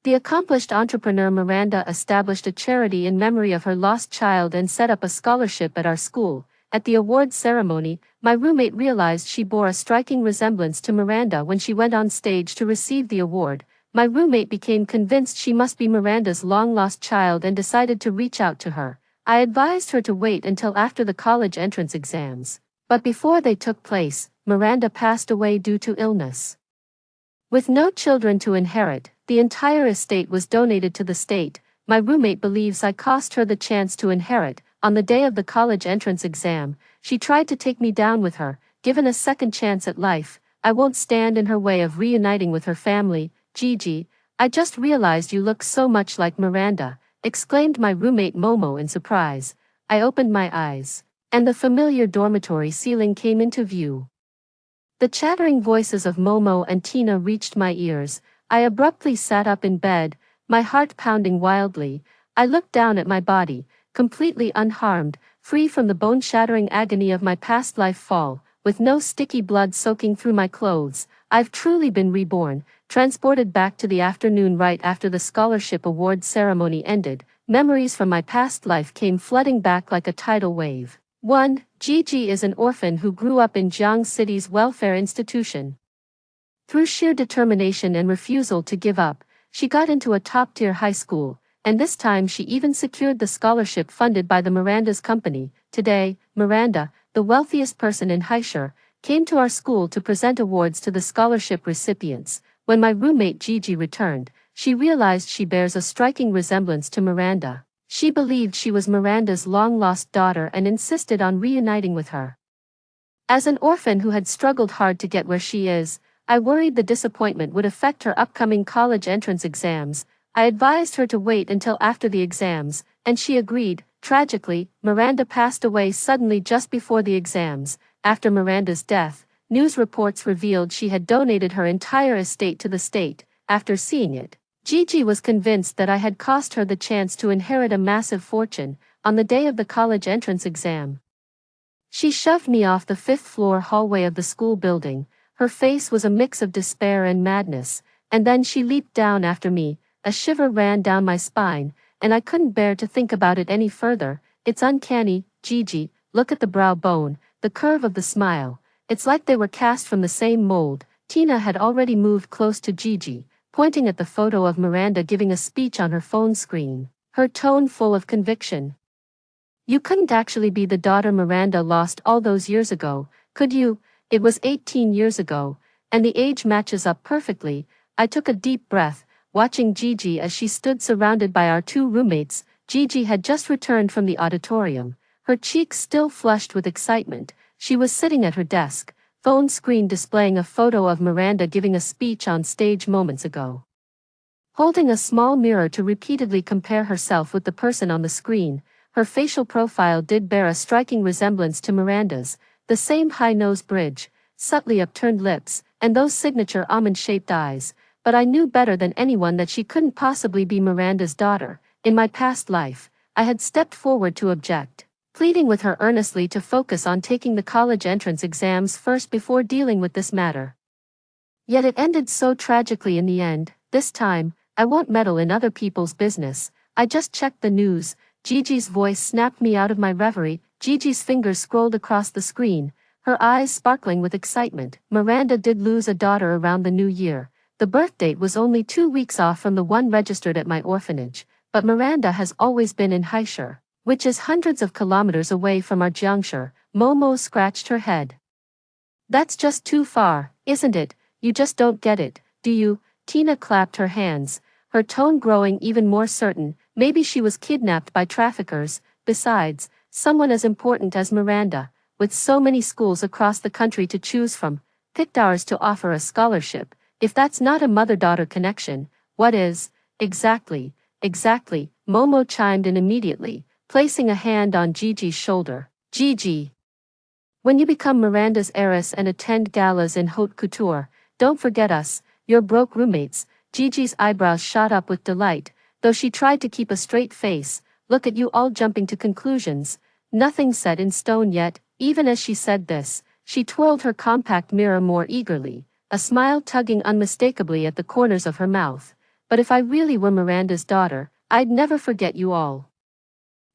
The accomplished entrepreneur Miranda established a charity in memory of her lost child and set up a scholarship at our school. At the awards ceremony, my roommate realized she bore a striking resemblance to Miranda when she went on stage to receive the award. My roommate became convinced she must be Miranda's long-lost child and decided to reach out to her. I advised her to wait until after the college entrance exams. But before they took place, Miranda passed away due to illness. With no children to inherit, the entire estate was donated to the state. My roommate believes I cost her the chance to inherit. On the day of the college entrance exam, she tried to take me down with her. Given a second chance at life, I won't stand in her way of reuniting with her family. Gigi, I just realized you look so much like Miranda, exclaimed my roommate Momo in surprise. I opened my eyes, and the familiar dormitory ceiling came into view. The chattering voices of Momo and Tina reached my ears. I abruptly sat up in bed, my heart pounding wildly. I looked down at my body, completely unharmed, free from the bone-shattering agony of my past life fall, with no sticky blood soaking through my clothes. I've truly been reborn, transported back to the afternoon right after the scholarship award ceremony ended. Memories from my past life came flooding back like a tidal wave. 1. Gigi is an orphan who grew up in Jiang City's welfare institution. Through sheer determination and refusal to give up, she got into a top-tier high school, and this time she even secured the scholarship funded by the Miranda's company. Today, Miranda, the wealthiest person in Haishur, came to our school to present awards to the scholarship recipients. When my roommate Gigi returned, she realized she bears a striking resemblance to Miranda. She believed she was Miranda's long-lost daughter and insisted on reuniting with her. As an orphan who had struggled hard to get where she is, I worried the disappointment would affect her upcoming college entrance exams. I advised her to wait until after the exams, and she agreed. Tragically, Miranda passed away suddenly just before the exams. After Miranda's death, news reports revealed she had donated her entire estate to the state. After seeing it, Gigi was convinced that I had cost her the chance to inherit a massive fortune. On the day of the college entrance exam, she shoved me off the fifth-floor hallway of the school building. Her face was a mix of despair and madness, and then she leaped down after me. A shiver ran down my spine, and I couldn't bear to think about it any further. It's uncanny, Gigi, look at the brow bone, the curve of the smile. It's like they were cast from the same mold. Tina had already moved close to Gigi, pointing at the photo of Miranda giving a speech on her phone screen, her tone full of conviction. You couldn't actually be the daughter Miranda lost all those years ago, could you? It was 18 years ago, and the age matches up perfectly. I took a deep breath, watching Gigi as she stood surrounded by our two roommates. Gigi had just returned from the auditorium, her cheeks still flushed with excitement. She was sitting at her desk, phone screen displaying a photo of Miranda giving a speech on stage moments ago. Holding a small mirror to repeatedly compare herself with the person on the screen, her facial profile did bear a striking resemblance to Miranda's, the same high nose bridge, subtly upturned lips, and those signature almond-shaped eyes. But I knew better than anyone that she couldn't possibly be Miranda's daughter. In my past life, I had stepped forward to object, pleading with her earnestly to focus on taking the college entrance exams first before dealing with this matter. Yet it ended so tragically in the end. This time, I won't meddle in other people's business. I just checked the news. Gigi's voice snapped me out of my reverie. Gigi's fingers scrolled across the screen, her eyes sparkling with excitement. Miranda did lose a daughter around the new year. The birth date was only 2 weeks off from the one registered at my orphanage, but Miranda has always been in Haishur, which is hundreds of kilometers away from our Jiangshi. Momo scratched her head. That's just too far, isn't it? You just don't get it, do you? Tina clapped her hands, her tone growing even more certain. Maybe she was kidnapped by traffickers. Besides, someone as important as Miranda, with so many schools across the country to choose from, picked ours to offer a scholarship. If that's not a mother-daughter connection, what is? Exactly, Momo chimed in immediately, placing a hand on Gigi's shoulder. Gigi, when you become Miranda's heiress and attend galas in haute couture, don't forget us, your broke roommates. Gigi's eyebrows shot up with delight, though she tried to keep a straight face. Look at you all jumping to conclusions. Nothing's set in stone yet. Even as she said this, she twirled her compact mirror more eagerly, a smile tugging unmistakably at the corners of her mouth. but if I really were Miranda's daughter, I'd never forget you all.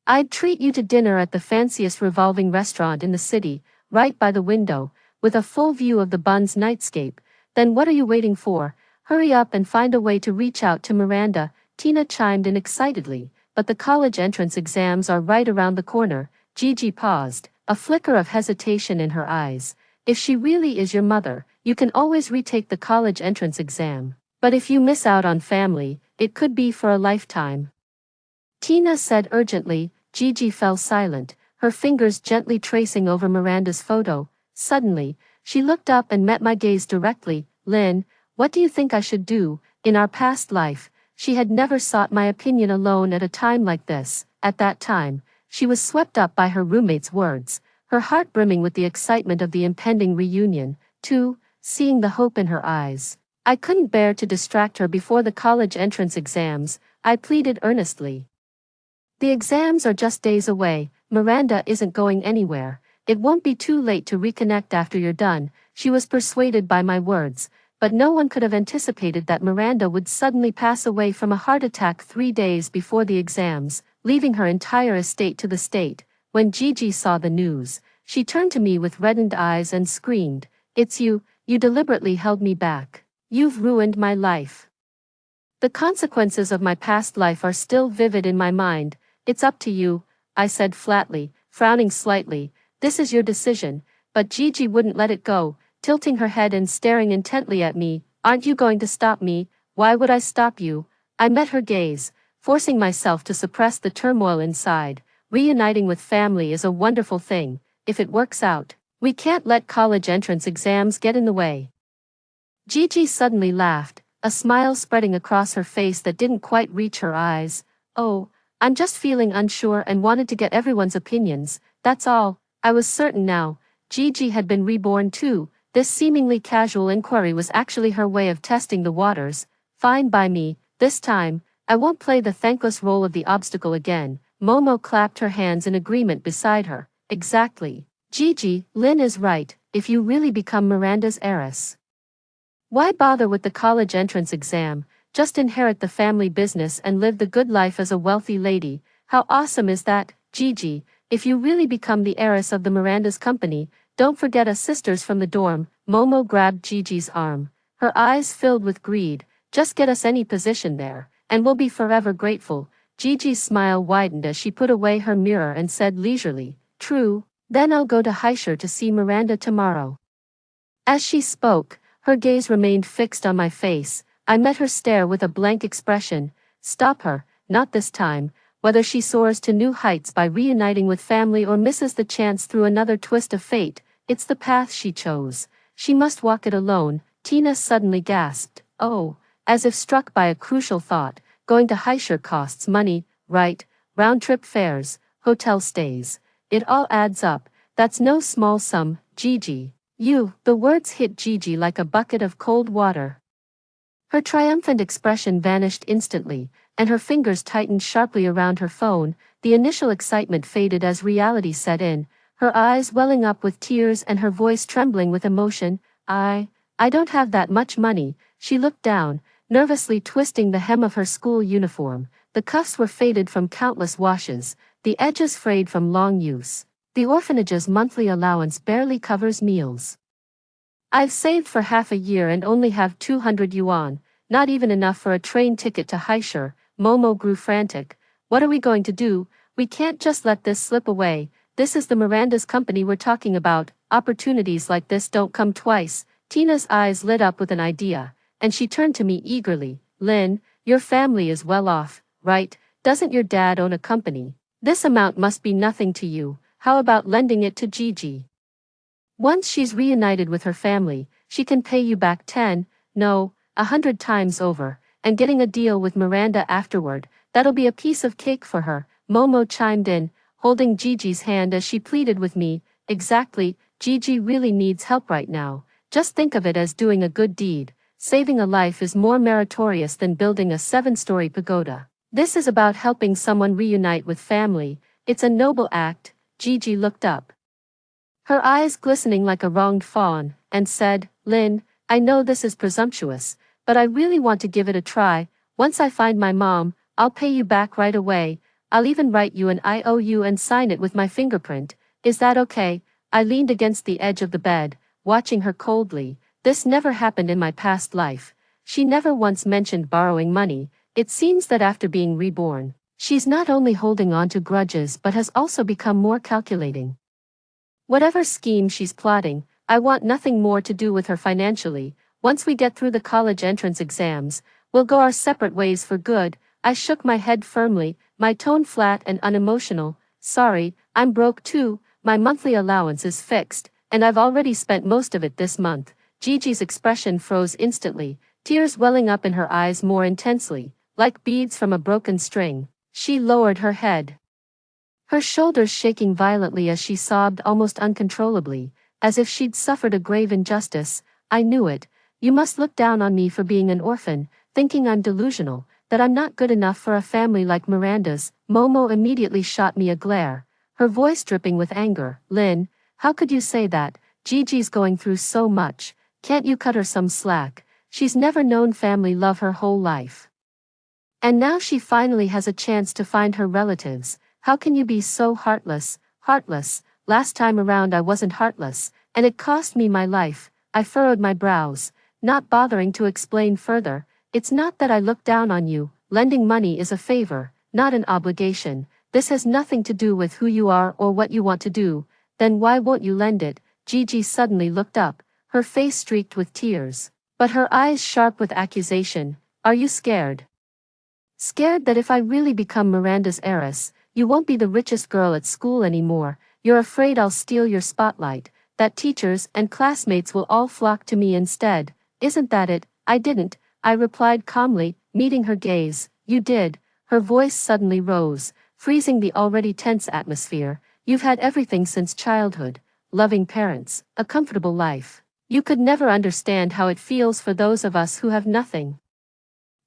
I'd treat you to dinner at the fanciest revolving restaurant in the city, right by the window, with a full view of the Bun's nightscape. Then what are you waiting for? Hurry up and find a way to reach out to Miranda, Tina chimed in excitedly. But the college entrance exams are right around the corner. Gigi paused, a flicker of hesitation in her eyes. If she really is your mother, you can always retake the college entrance exam. But if you miss out on family, it could be for a lifetime. Tina said urgently. Gigi fell silent, her fingers gently tracing over Miranda's photo. Suddenly, she looked up and met my gaze directly. Lynn, what do you think I should do? In our past life, she had never sought my opinion alone at a time like this. At that time, she was swept up by her roommate's words, her heart brimming with the excitement of the impending reunion, too, seeing the hope in her eyes. I couldn't bear to distract her before the college entrance exams, I pleaded earnestly. The exams are just days away, Miranda isn't going anywhere. It won't be too late to reconnect after you're done. She was persuaded by my words, but no one could have anticipated that Miranda would suddenly pass away from a heart attack 3 days before the exams, leaving her entire estate to the state. When Gigi saw the news, she turned to me with reddened eyes and screamed, "It's you, you deliberately held me back. You've ruined my life." The consequences of my past life are still vivid in my mind. "It's up to you," I said flatly, frowning slightly. "This is your decision." But Gigi wouldn't let it go, tilting her head and staring intently at me. "Aren't you going to stop me?" "Why would I stop you?" I met her gaze, forcing myself to suppress the turmoil inside. Reuniting with family is a wonderful thing, if it works out. We can't let college entrance exams get in the way. Gigi suddenly laughed, a smile spreading across her face that didn't quite reach her eyes. "Oh, I'm just feeling unsure and wanted to get everyone's opinions, that's all." I was certain now. Gigi had been reborn too. This seemingly casual inquiry was actually her way of testing the waters. "Fine by me, this time, I won't play the thankless role of the obstacle again." Momo clapped her hands in agreement beside her. "Exactly. Gigi, Lynn is right, if you really become Miranda's heiress, why bother with the college entrance exam? Just inherit the family business and live the good life as a wealthy lady. How awesome is that, Gigi? If you really become the heiress of the Miranda's company, don't forget us sisters from the dorm." Momo grabbed Gigi's arm, her eyes filled with greed. "Just get us any position there, and we'll be forever grateful." Gigi's smile widened as she put away her mirror and said leisurely, "True, then I'll go to Heisher to see Miranda tomorrow." As she spoke, her gaze remained fixed on my face. I met her stare with a blank expression. Stop her, not this time. Whether she soars to new heights by reuniting with family or misses the chance through another twist of fate, it's the path she chose. She must walk it alone. Tina suddenly gasped. "Oh," as if struck by a crucial thought, "going to Heisher costs money, right? Round-trip fares, hotel stays. It all adds up. That's no small sum, Gigi." The words hit Gigi like a bucket of cold water. Her triumphant expression vanished instantly, and her fingers tightened sharply around her phone. The initial excitement faded as reality set in, her eyes welling up with tears and her voice trembling with emotion. I don't have that much money." She looked down, nervously twisting the hem of her school uniform. The cuffs were faded from countless washes, the edges frayed from long use. The orphanage's monthly allowance barely covers meals. "I've saved for half a year and only have 200 yuan, not even enough for a train ticket to Heisher." Momo grew frantic. "What are we going to do? We can't just let this slip away. This is the Miranda's company we're talking about. Opportunities like this don't come twice." Tina's eyes lit up with an idea, and she turned to me eagerly. "Lynn, your family is well off, right? Doesn't your dad own a company? This amount must be nothing to you. How about lending it to Gigi? Once she's reunited with her family, she can pay you back 10, no, 100 times over, and getting a deal with Miranda afterward, that'll be a piece of cake for her." Momo chimed in, holding Gigi's hand as she pleaded with me. "Exactly, Gigi really needs help right now. Just think of it as doing a good deed. Saving a life is more meritorious than building a 7-story pagoda. This is about helping someone reunite with family. It's a noble act." Gigi looked up, her eyes glistening like a wronged fawn, and said, "Lynn, I know this is presumptuous, but I really want to give it a try. Once I find my mom, I'll pay you back right away. I'll even write you an IOU and sign it with my fingerprint. Is that okay? I leaned against the edge of the bed, watching her coldly. This never happened in my past life. She never once mentioned borrowing money. It seems that after being reborn, she's not only holding on to grudges but has also become more calculating. Whatever scheme she's plotting, I want nothing more to do with her financially. Once we get through the college entrance exams, we'll go our separate ways for good. I shook my head firmly, my tone flat and unemotional. Sorry, I'm broke too. My monthly allowance is fixed, and I've already spent most of it this month. Gigi's expression froze instantly, tears welling up in her eyes more intensely, like beads from a broken string. She lowered her head, her shoulders shaking violently as she sobbed almost uncontrollably, as if she'd suffered a grave injustice. I knew it. You must look down on me for being an orphan, thinking I'm delusional, that I'm not good enough for a family like Miranda's. Momo immediately shot me a glare, her voice dripping with anger. Lynn, how could you say that? Gigi's going through so much. Can't you cut her some slack? She's never known family love her whole life. And now she finally has a chance to find her relatives. How can you be so heartless? Heartless. Last time around I wasn't heartless, and it cost me my life. I furrowed my brows, not bothering to explain further. It's not that I look down on you. Lending money is a favor, not an obligation. This has nothing to do with who you are or what you want to do. Then why won't you lend it? Gigi suddenly looked up, her face streaked with tears, but her eyes sharp with accusation. Are you scared? Scared that if I really become Miranda's heiress, you won't be the richest girl at school anymore. You're afraid I'll steal your spotlight, that teachers and classmates will all flock to me instead. Isn't that it? I didn't, I replied calmly, meeting her gaze. You did. Her voice suddenly rose, freezing the already tense atmosphere. You've had everything since childhood. Loving parents, a comfortable life. You could never understand how it feels for those of us who have nothing.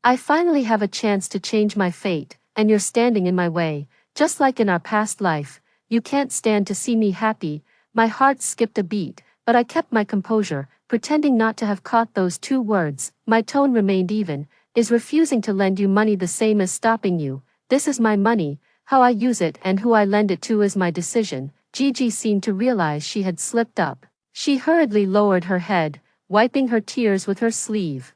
I finally have a chance to change my fate, and you're standing in my way. Just like in our past life, you can't stand to see me happy. My heart skipped a beat, but I kept my composure, pretending not to have caught those two words. My tone remained even. Is refusing to lend you money the same as stopping you? This is my money. How I use it and who I lend it to is my decision. Gigi seemed to realize she had slipped up. She hurriedly lowered her head, wiping her tears with her sleeve.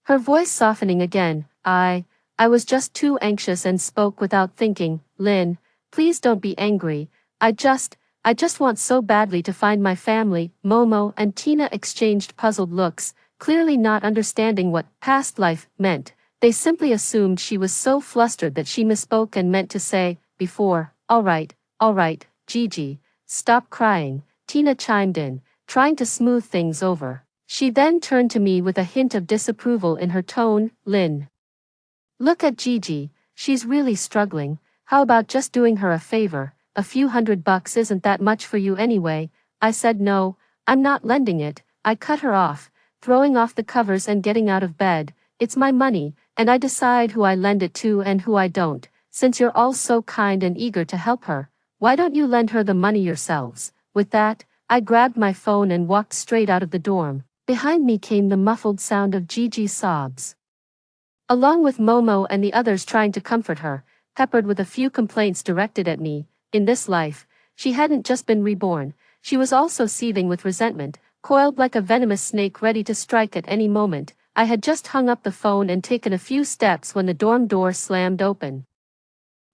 Her voice softening again. I was just too anxious and spoke without thinking. Lynn, please don't be angry. I just want so badly to find my family. Momo and Tina exchanged puzzled looks, clearly not understanding what past life meant. They simply assumed she was so flustered that she misspoke and meant to say, before. All right, Gigi, stop crying, Tina chimed in, trying to smooth things over. She then turned to me with a hint of disapproval in her tone. Lynn, look at Gigi, she's really struggling. How about just doing her a favor? A few $100 isn't that much for you anyway. I said no, I'm not lending it. I cut her off, throwing off the covers and getting out of bed. It's my money, and I decide who I lend it to and who I don't. Since you're all so kind and eager to help her, why don't you lend her the money yourselves? With that, I grabbed my phone and walked straight out of the dorm. Behind me came the muffled sound of Gigi's sobs, along with Momo and the others trying to comfort her, peppered with a few complaints directed at me. In this life, she hadn't just been reborn, she was also seething with resentment, coiled like a venomous snake ready to strike at any moment. I had just hung up the phone and taken a few steps when the dorm door slammed open,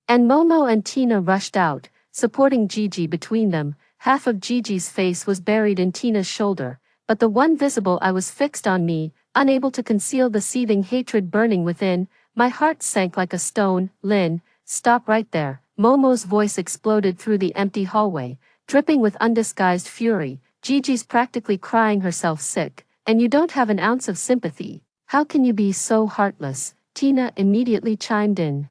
and Momo and Tina rushed out, supporting Gigi between them. Half of Gigi's face was buried in Tina's shoulder, but the one visible eye was fixed on me, unable to conceal the seething hatred burning within. My heart sank like a stone. Lynn, stop right there. Momo's voice exploded through the empty hallway, dripping with undisguised fury. Gigi's practically crying herself sick, and you don't have an ounce of sympathy. How can you be so heartless? Tina immediately chimed in,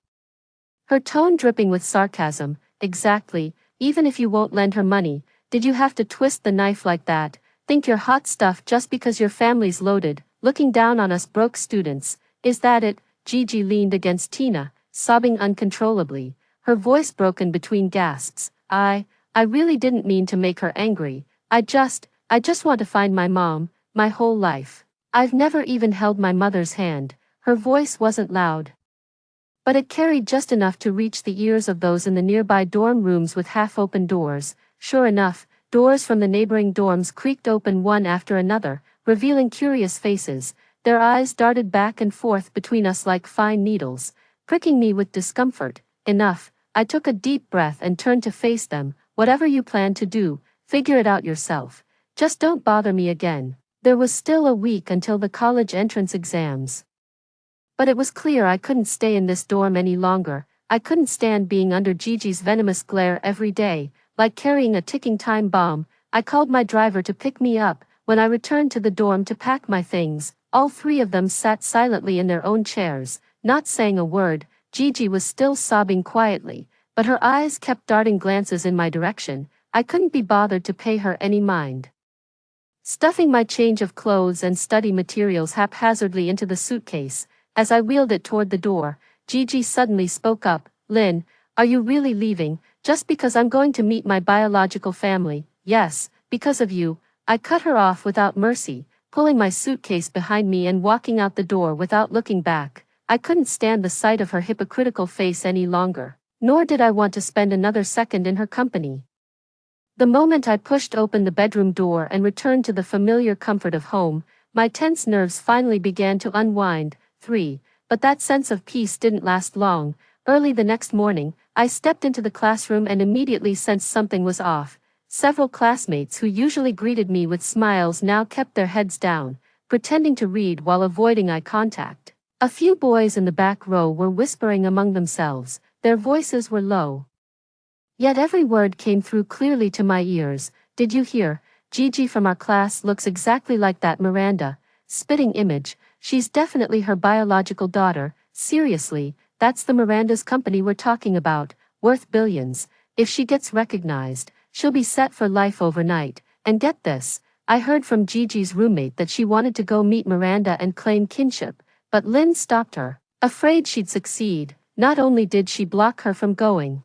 her tone dripping with sarcasm. Exactly, even if you won't lend her money, did you have to twist the knife like that? Think you're hot stuff just because your family's loaded, looking down on us broke students? Is that it? Gigi leaned against Tina, sobbing uncontrollably, her voice broken between gasps. I really didn't mean to make her angry. I just want to find my mom. My whole life, I've never even held my mother's hand. Her voice wasn't loud, but it carried just enough to reach the ears of those in the nearby dorm rooms with half-open doors. Sure enough, doors from the neighboring dorms creaked open one after another, revealing curious faces. Their eyes darted back and forth between us like fine needles, pricking me with discomfort. Enough, I took a deep breath and turned to face them. Whatever you plan to do, figure it out yourself. Just don't bother me again. There was still a week until the college entrance exams. But it was clear I couldn't stay in this dorm any longer. I couldn't stand being under Gigi's venomous glare every day, like carrying a ticking time bomb. I called my driver to pick me up. When I returned to the dorm to pack my things, all three of them sat silently in their own chairs, not saying a word. Gigi was still sobbing quietly, but her eyes kept darting glances in my direction. I couldn't be bothered to pay her any mind. Stuffing my change of clothes and study materials haphazardly into the suitcase, as I wheeled it toward the door, Gigi suddenly spoke up. Lynn, are you really leaving, just because I'm going to meet my biological family? Yes, because of you. I cut her off without mercy, pulling my suitcase behind me and walking out the door without looking back. I couldn't stand the sight of her hypocritical face any longer, nor did I want to spend another second in her company. The moment I pushed open the bedroom door and returned to the familiar comfort of home, my tense nerves finally began to unwind. But that sense of peace didn't last long. Early the next morning, I stepped into the classroom and immediately sensed something was off. Several classmates who usually greeted me with smiles now kept their heads down, pretending to read while avoiding eye contact. A few boys in the back row were whispering among themselves. Their voices were low, yet every word came through clearly to my ears. Did you hear? Gigi from our class looks exactly like that Miranda. Spitting image. She's definitely her biological daughter. Seriously, that's the Miranda's company we're talking about, worth billions. If she gets recognized, she'll be set for life overnight. And get this, I heard from Gigi's roommate that she wanted to go meet Miranda and claim kinship, but Lynn stopped her. Afraid she'd succeed, not only did she block her from going,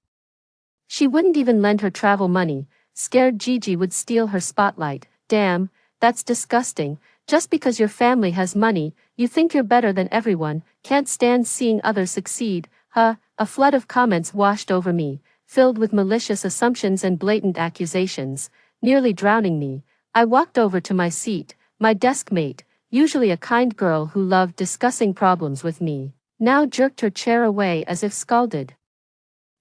she wouldn't even lend her travel money, scared Gigi would steal her spotlight. Damn, that's disgusting. Just because your family has money, you think you're better than everyone, can't stand seeing others succeed, huh? A flood of comments washed over me, filled with malicious assumptions and blatant accusations, nearly drowning me. I walked over to my seat. My desk mate, usually a kind girl who loved discussing problems with me, now jerked her chair away as if scalded.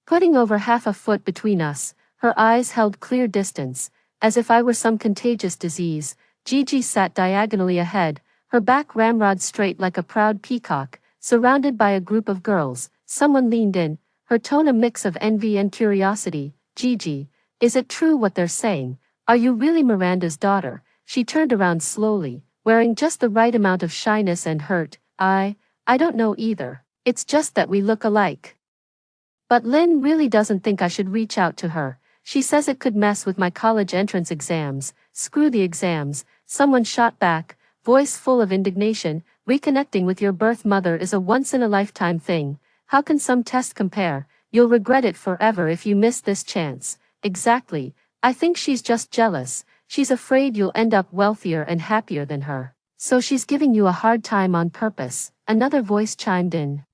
Putting over half a foot between us, her eyes held clear distance, as if I were some contagious disease. Gigi sat diagonally ahead, her back ramrod straight like a proud peacock, surrounded by a group of girls. Someone leaned in, her tone a mix of envy and curiosity. Gigi, is it true what they're saying? Are you really Miranda's daughter? She turned around slowly, wearing just the right amount of shyness and hurt. I don't know either. It's just that we look alike. But Lynn really doesn't think I should reach out to her. She says it could mess with my college entrance exams. Screw the exams, someone shot back, voice full of indignation. Reconnecting with your birth mother is a once-in-a-lifetime thing. How can some test compare? You'll regret it forever if you miss this chance. Exactly. I think she's just jealous. She's afraid you'll end up wealthier and happier than her. So she's giving you a hard time on purpose. Another voice chimed in.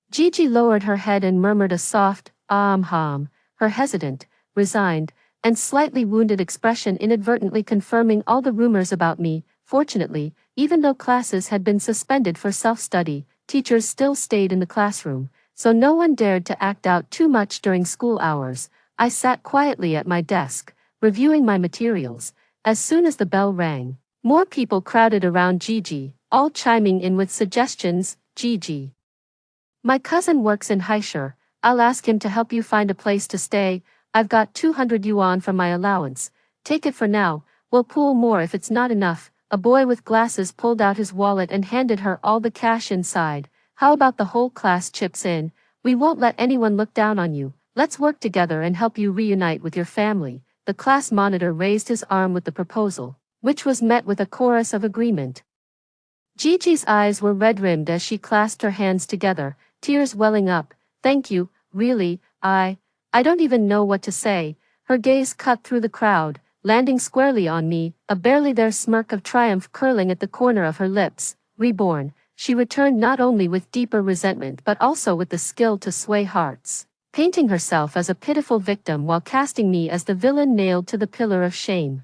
Gigi lowered her head and murmured a soft, her hesitant, resigned, and slightly wounded expression inadvertently confirming all the rumors about me. Fortunately, even though classes had been suspended for self-study, teachers still stayed in the classroom, so no one dared to act out too much during school hours. I sat quietly at my desk, reviewing my materials. As soon as the bell rang, more people crowded around Gigi, all chiming in with suggestions. Gigi, my cousin works in Heisher. I'll ask him to help you find a place to stay. I've got 200 yuan from my allowance. Take it for now. We'll pool more if it's not enough. A boy with glasses pulled out his wallet and handed her all the cash inside. How about the whole class chips in? We won't let anyone look down on you. Let's work together and help you reunite with your family. The class monitor raised his arm with the proposal, which was met with a chorus of agreement. Gigi's eyes were red-rimmed as she clasped her hands together, tears welling up. Thank you, really, I don't even know what to say. Her gaze cut through the crowd, landing squarely on me, a barely there smirk of triumph curling at the corner of her lips. Reborn, she returned not only with deeper resentment but also with the skill to sway hearts, painting herself as a pitiful victim while casting me as the villain nailed to the pillar of shame.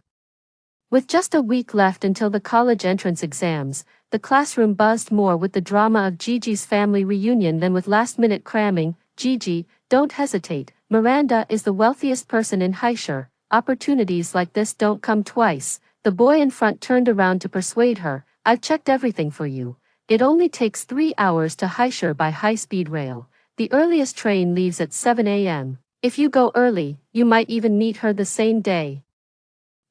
With just a week left until the college entrance exams, the classroom buzzed more with the drama of Gigi's family reunion than with last-minute cramming. Gigi, don't hesitate. Miranda is the wealthiest person in Heisher. Opportunities like this don't come twice. The boy in front turned around to persuade her. I've checked everything for you. It only takes 3 hours to Heisher by high-speed rail. The earliest train leaves at 7 a.m. If you go early, you might even meet her the same day.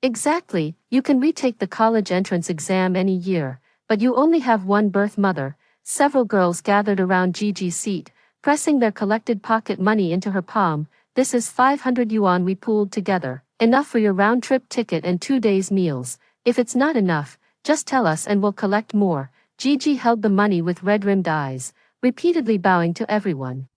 Exactly, you can retake the college entrance exam any year, but you only have one birth mother. Several girls gathered around Gigi's seat, pressing their collected pocket money into her palm. This is 500 yuan we pooled together, enough for your round-trip ticket and 2 days' meals. If it's not enough, just tell us and we'll collect more. Gigi held the money with red-rimmed eyes, repeatedly bowing to everyone.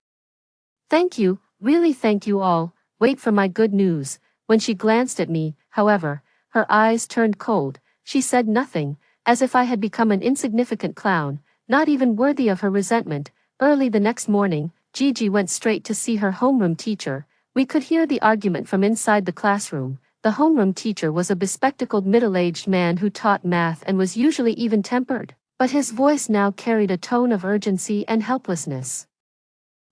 Thank you, really thank you all. Wait for my good news. When she glanced at me, however, her eyes turned cold. She said nothing, as if I had become an insignificant clown, not even worthy of her resentment. Early the next morning, Gigi went straight to see her homeroom teacher. We could hear the argument from inside the classroom. The homeroom teacher was a bespectacled middle-aged man who taught math and was usually even-tempered, but his voice now carried a tone of urgency and helplessness.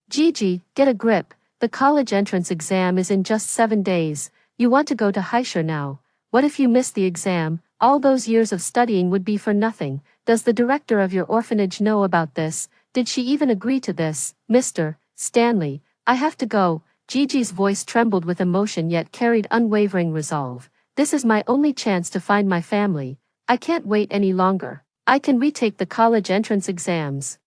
Gigi, get a grip. The college entrance exam is in just 7 days. You want to go to Heisher now. What if you miss the exam? All those years of studying would be for nothing. Does the director of your orphanage know about this? Did she even agree to this? Mr. Stanley, I have to go. Gigi's voice trembled with emotion yet carried unwavering resolve. This is my only chance to find my family. I can't wait any longer. I can retake the college entrance exams.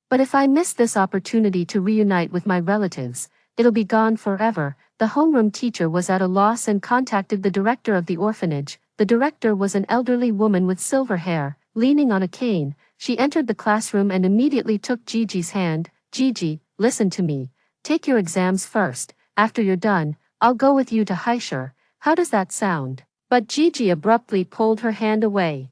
But if I miss this opportunity to reunite with my relatives, it'll be gone forever. The homeroom teacher was at a loss and contacted the director of the orphanage. The director was an elderly woman with silver hair, leaning on a cane. She entered the classroom and immediately took Gigi's hand. Gigi, listen to me. Take your exams first. After you're done, I'll go with you to Heisher. How does that sound? But Gigi abruptly pulled her hand away.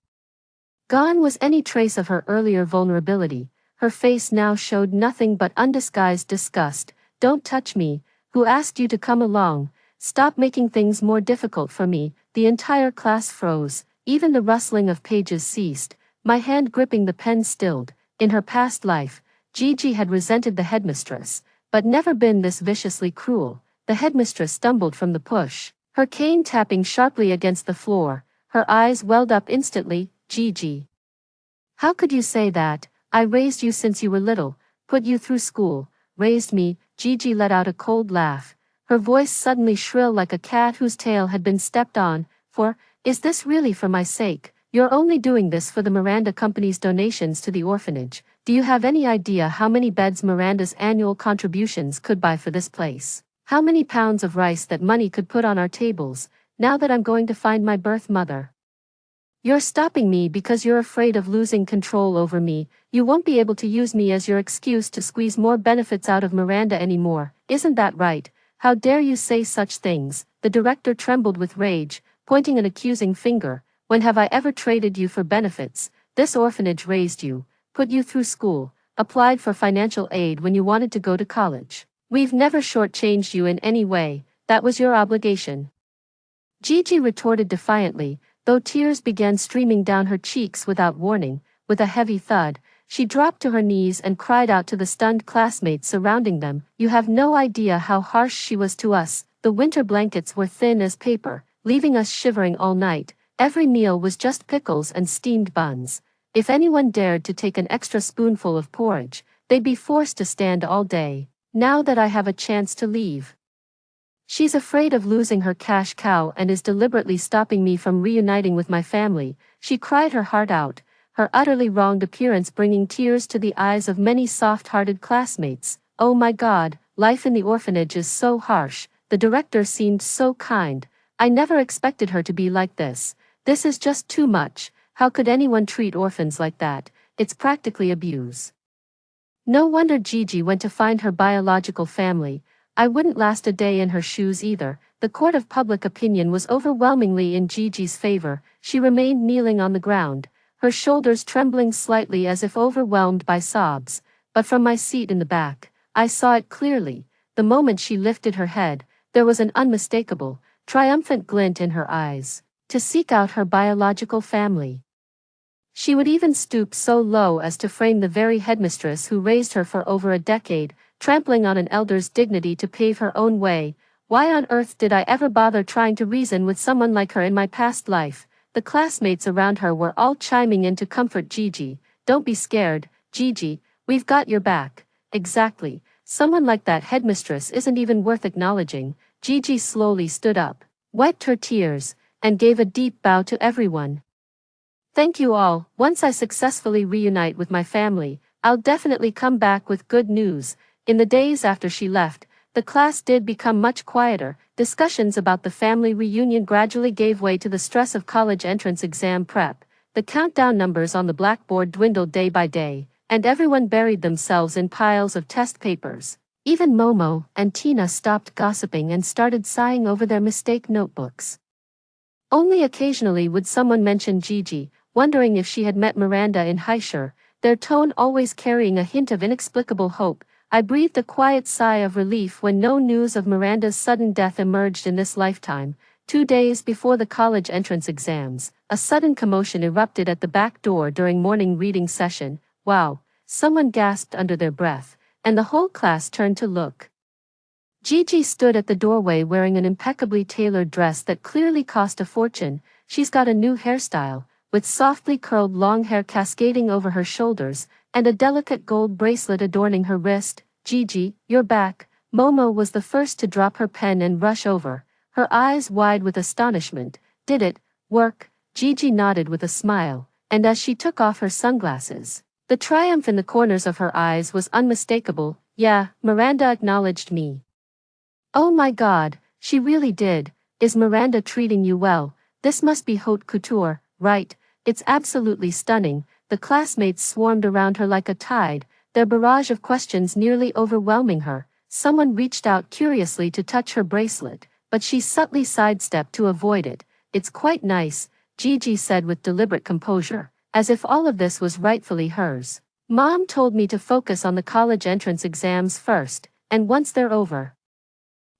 Gone was any trace of her earlier vulnerability. Her face now showed nothing but undisguised disgust. Don't touch me. Who asked you to come along? Stop making things more difficult for me. The entire class froze. Even the rustling of pages ceased. My hand gripping the pen stilled. In her past life, Gigi had resented the headmistress, but never been this viciously cruel. The headmistress stumbled from the push, her cane tapping sharply against the floor. Her eyes welled up instantly. Gigi. How could you say that? I raised you since you were little, put you through school, raised me. Gigi let out a cold laugh, her voice suddenly shrill like a cat whose tail had been stepped on. Is this really for my sake? You're only doing this for the Miranda Company's donations to the orphanage. Do you have any idea how many beds Miranda's annual contributions could buy for this place? How many pounds of rice that money could put on our tables, now that I'm going to find my birth mother? You're stopping me because you're afraid of losing control over me. You won't be able to use me as your excuse to squeeze more benefits out of Miranda anymore, isn't that right? How dare you say such things? The director trembled with rage, pointing an accusing finger. When have I ever traded you for benefits? This orphanage raised you, put you through school, applied for financial aid when you wanted to go to college. We've never shortchanged you in any way. That was your obligation. Gigi retorted defiantly, though tears began streaming down her cheeks without warning. With a heavy thud, she dropped to her knees and cried out to the stunned classmates surrounding them. You have no idea how harsh she was to us. The winter blankets were thin as paper, leaving us shivering all night. Every meal was just pickles and steamed buns. If anyone dared to take an extra spoonful of porridge, they'd be forced to stand all day. Now that I have a chance to leave, she's afraid of losing her cash cow and is deliberately stopping me from reuniting with my family. She cried her heart out, her utterly wronged appearance bringing tears to the eyes of many soft-hearted classmates. Oh my God, life in the orphanage is so harsh. The director seemed so kind. I never expected her to be like this. This is just too much. How could anyone treat orphans like that? It's practically abuse. No wonder Gigi went to find her biological family. I wouldn't last a day in her shoes either. The court of public opinion was overwhelmingly in Gigi's favor. She remained kneeling on the ground, her shoulders trembling slightly as if overwhelmed by sobs, but from my seat in the back, I saw it clearly. The moment she lifted her head, there was an unmistakable, triumphant glint in her eyes, to seek out her biological family. She would even stoop so low as to frame the very headmistress who raised her for over a decade, trampling on an elder's dignity to pave her own way. Why on earth did I ever bother trying to reason with someone like her in my past life? The classmates around her were all chiming in to comfort Gigi. Don't be scared, Gigi, we've got your back. Exactly, someone like that headmistress isn't even worth acknowledging. Gigi slowly stood up, wiped her tears, and gave a deep bow to everyone. Thank you all. Once I successfully reunite with my family, I'll definitely come back with good news. In the days after she left, the class did become much quieter. Discussions about the family reunion gradually gave way to the stress of college entrance exam prep. The countdown numbers on the blackboard dwindled day by day, and everyone buried themselves in piles of test papers. Even Momo and Tina stopped gossiping and started sighing over their mistake notebooks. Only occasionally would someone mention Gigi, wondering if she had met Miranda in Heischer, their tone always carrying a hint of inexplicable hope. I breathed a quiet sigh of relief when no news of Miranda's sudden death emerged in this lifetime. 2 days before the college entrance exams, a sudden commotion erupted at the back door during morning reading session. Wow, someone gasped under their breath, and the whole class turned to look. Gigi stood at the doorway wearing an impeccably tailored dress that clearly cost a fortune. She's got a new hairstyle, with softly curled long hair cascading over her shoulders, and a delicate gold bracelet adorning her wrist. Gigi, you're back. Momo was the first to drop her pen and rush over, her eyes wide with astonishment. Did it work? Gigi nodded with a smile, and as she took off her sunglasses, the triumph in the corners of her eyes was unmistakable. Yeah, Miranda acknowledged me. Oh my God, she really did. Is Miranda treating you well? This must be haute couture, right? It's absolutely stunning. The classmates swarmed around her like a tide, their barrage of questions nearly overwhelming her. Someone reached out curiously to touch her bracelet, but she subtly sidestepped to avoid it. It's quite nice, Gigi said with deliberate composure, as if all of this was rightfully hers. Mom told me to focus on the college entrance exams first, and once they're over,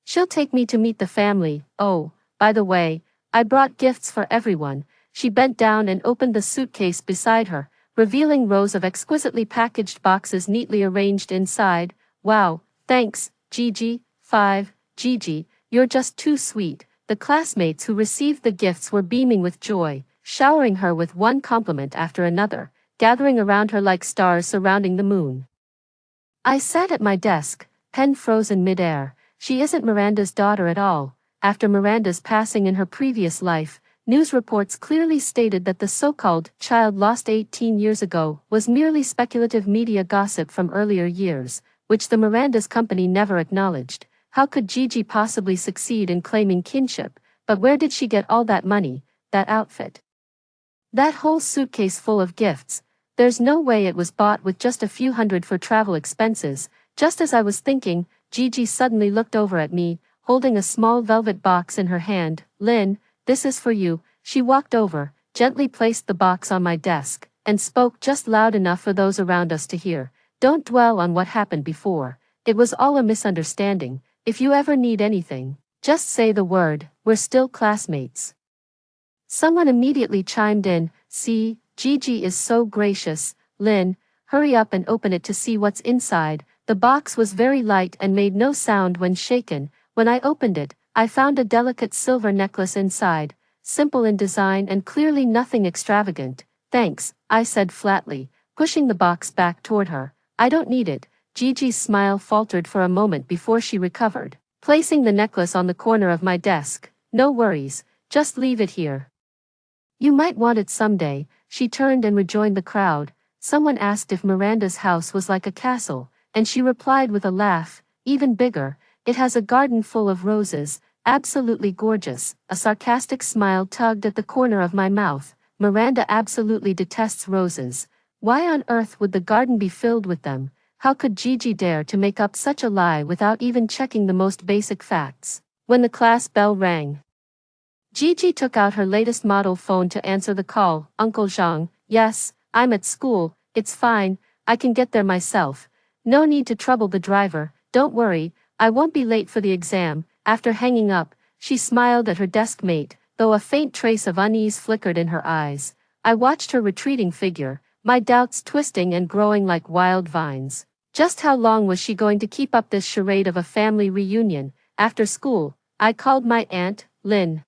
she'll take me to meet the family. Oh, by the way, I brought gifts for everyone. She bent down and opened the suitcase beside her, revealing rows of exquisitely packaged boxes neatly arranged inside. Wow, thanks, Gigi. 5. Gigi, you're just too sweet. The classmates who received the gifts were beaming with joy, showering her with one compliment after another, gathering around her like stars surrounding the moon. I sat at my desk, pen frozen midair. She isn't Miranda's daughter at all. After Miranda's passing in her previous life, news reports clearly stated that the so-called child lost 18 years ago was merely speculative media gossip from earlier years, which the Miranda's company never acknowledged. How could Gigi possibly succeed in claiming kinship? But where did she get all that money, that outfit, that whole suitcase full of gifts? There's no way it was bought with just a few hundred for travel expenses. Just as I was thinking, Gigi suddenly looked over at me, holding a small velvet box in her hand. Lynn, this is for you. She walked over, gently placed the box on my desk, and spoke just loud enough for those around us to hear. Don't dwell on what happened before. It was all a misunderstanding. If you ever need anything, just say the word. We're still classmates. Someone immediately chimed in. See, Gigi is so gracious. Lynn, hurry up and open it to see what's inside. The box was very light and made no sound when shaken. When I opened it, I found a delicate silver necklace inside, simple in design and clearly nothing extravagant. Thanks, I said flatly, pushing the box back toward her. I don't need it. Gigi's smile faltered for a moment before she recovered, placing the necklace on the corner of my desk. No worries, just leave it here. You might want it someday. She turned and rejoined the crowd. Someone asked if Miranda's house was like a castle, and she replied with a laugh, even bigger. It has a garden full of roses, absolutely gorgeous. A sarcastic smile tugged at the corner of my mouth. Miranda absolutely detests roses. Why on earth would the garden be filled with them? How could Gigi dare to make up such a lie without even checking the most basic facts? When the class bell rang, Gigi took out her latest model phone to answer the call. Uncle Zhang, Yes, I'm at school, it's fine, I can get there myself. No need to trouble the driver, don't worry, I won't be late for the exam. After hanging up, she smiled at her desk mate, though a faint trace of unease flickered in her eyes. I watched her retreating figure, my doubts twisting and growing like wild vines. Just how long was she going to keep up this charade of a family reunion? After school, I called my aunt, Lynn.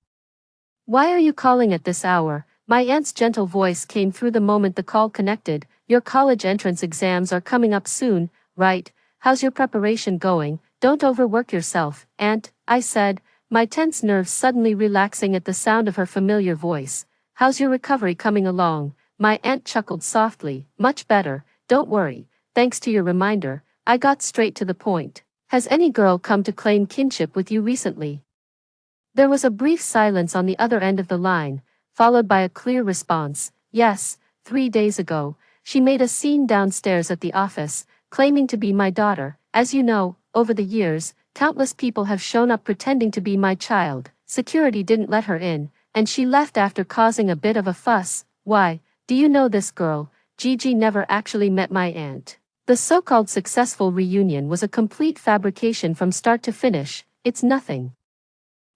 Why are you calling at this hour? My aunt's gentle voice came through the moment the call connected. Your college entrance exams are coming up soon, right? How's your preparation going? Don't overwork yourself, Aunt, I said, my tense nerves suddenly relaxing at the sound of her familiar voice. How's your recovery coming along? My aunt chuckled softly. Much better, don't worry. Thanks to your reminder, I got straight to the point. Has any girl come to claim kinship with you recently? There was a brief silence on the other end of the line, followed by a clear response. Yes, 3 days ago, she made a scene downstairs at the office, claiming to be my daughter. As you know, over the years, countless people have shown up pretending to be my child. Security didn't let her in, and she left after causing a bit of a fuss. Why, do you know this girl? Gigi never actually met my aunt. The so-called successful reunion was a complete fabrication from start to finish. It's nothing.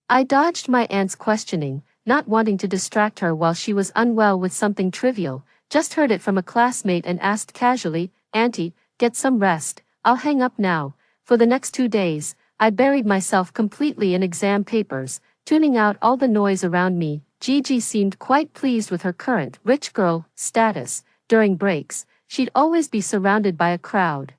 I dodged my aunt's questioning, not wanting to distract her while she was unwell with something trivial. Just heard it from a classmate and asked casually, Auntie, get some rest, I'll hang up now. For the next 2 days, I buried myself completely in exam papers, tuning out all the noise around me. Gigi seemed quite pleased with her current rich girl status. During breaks, she'd always be surrounded by a crowd,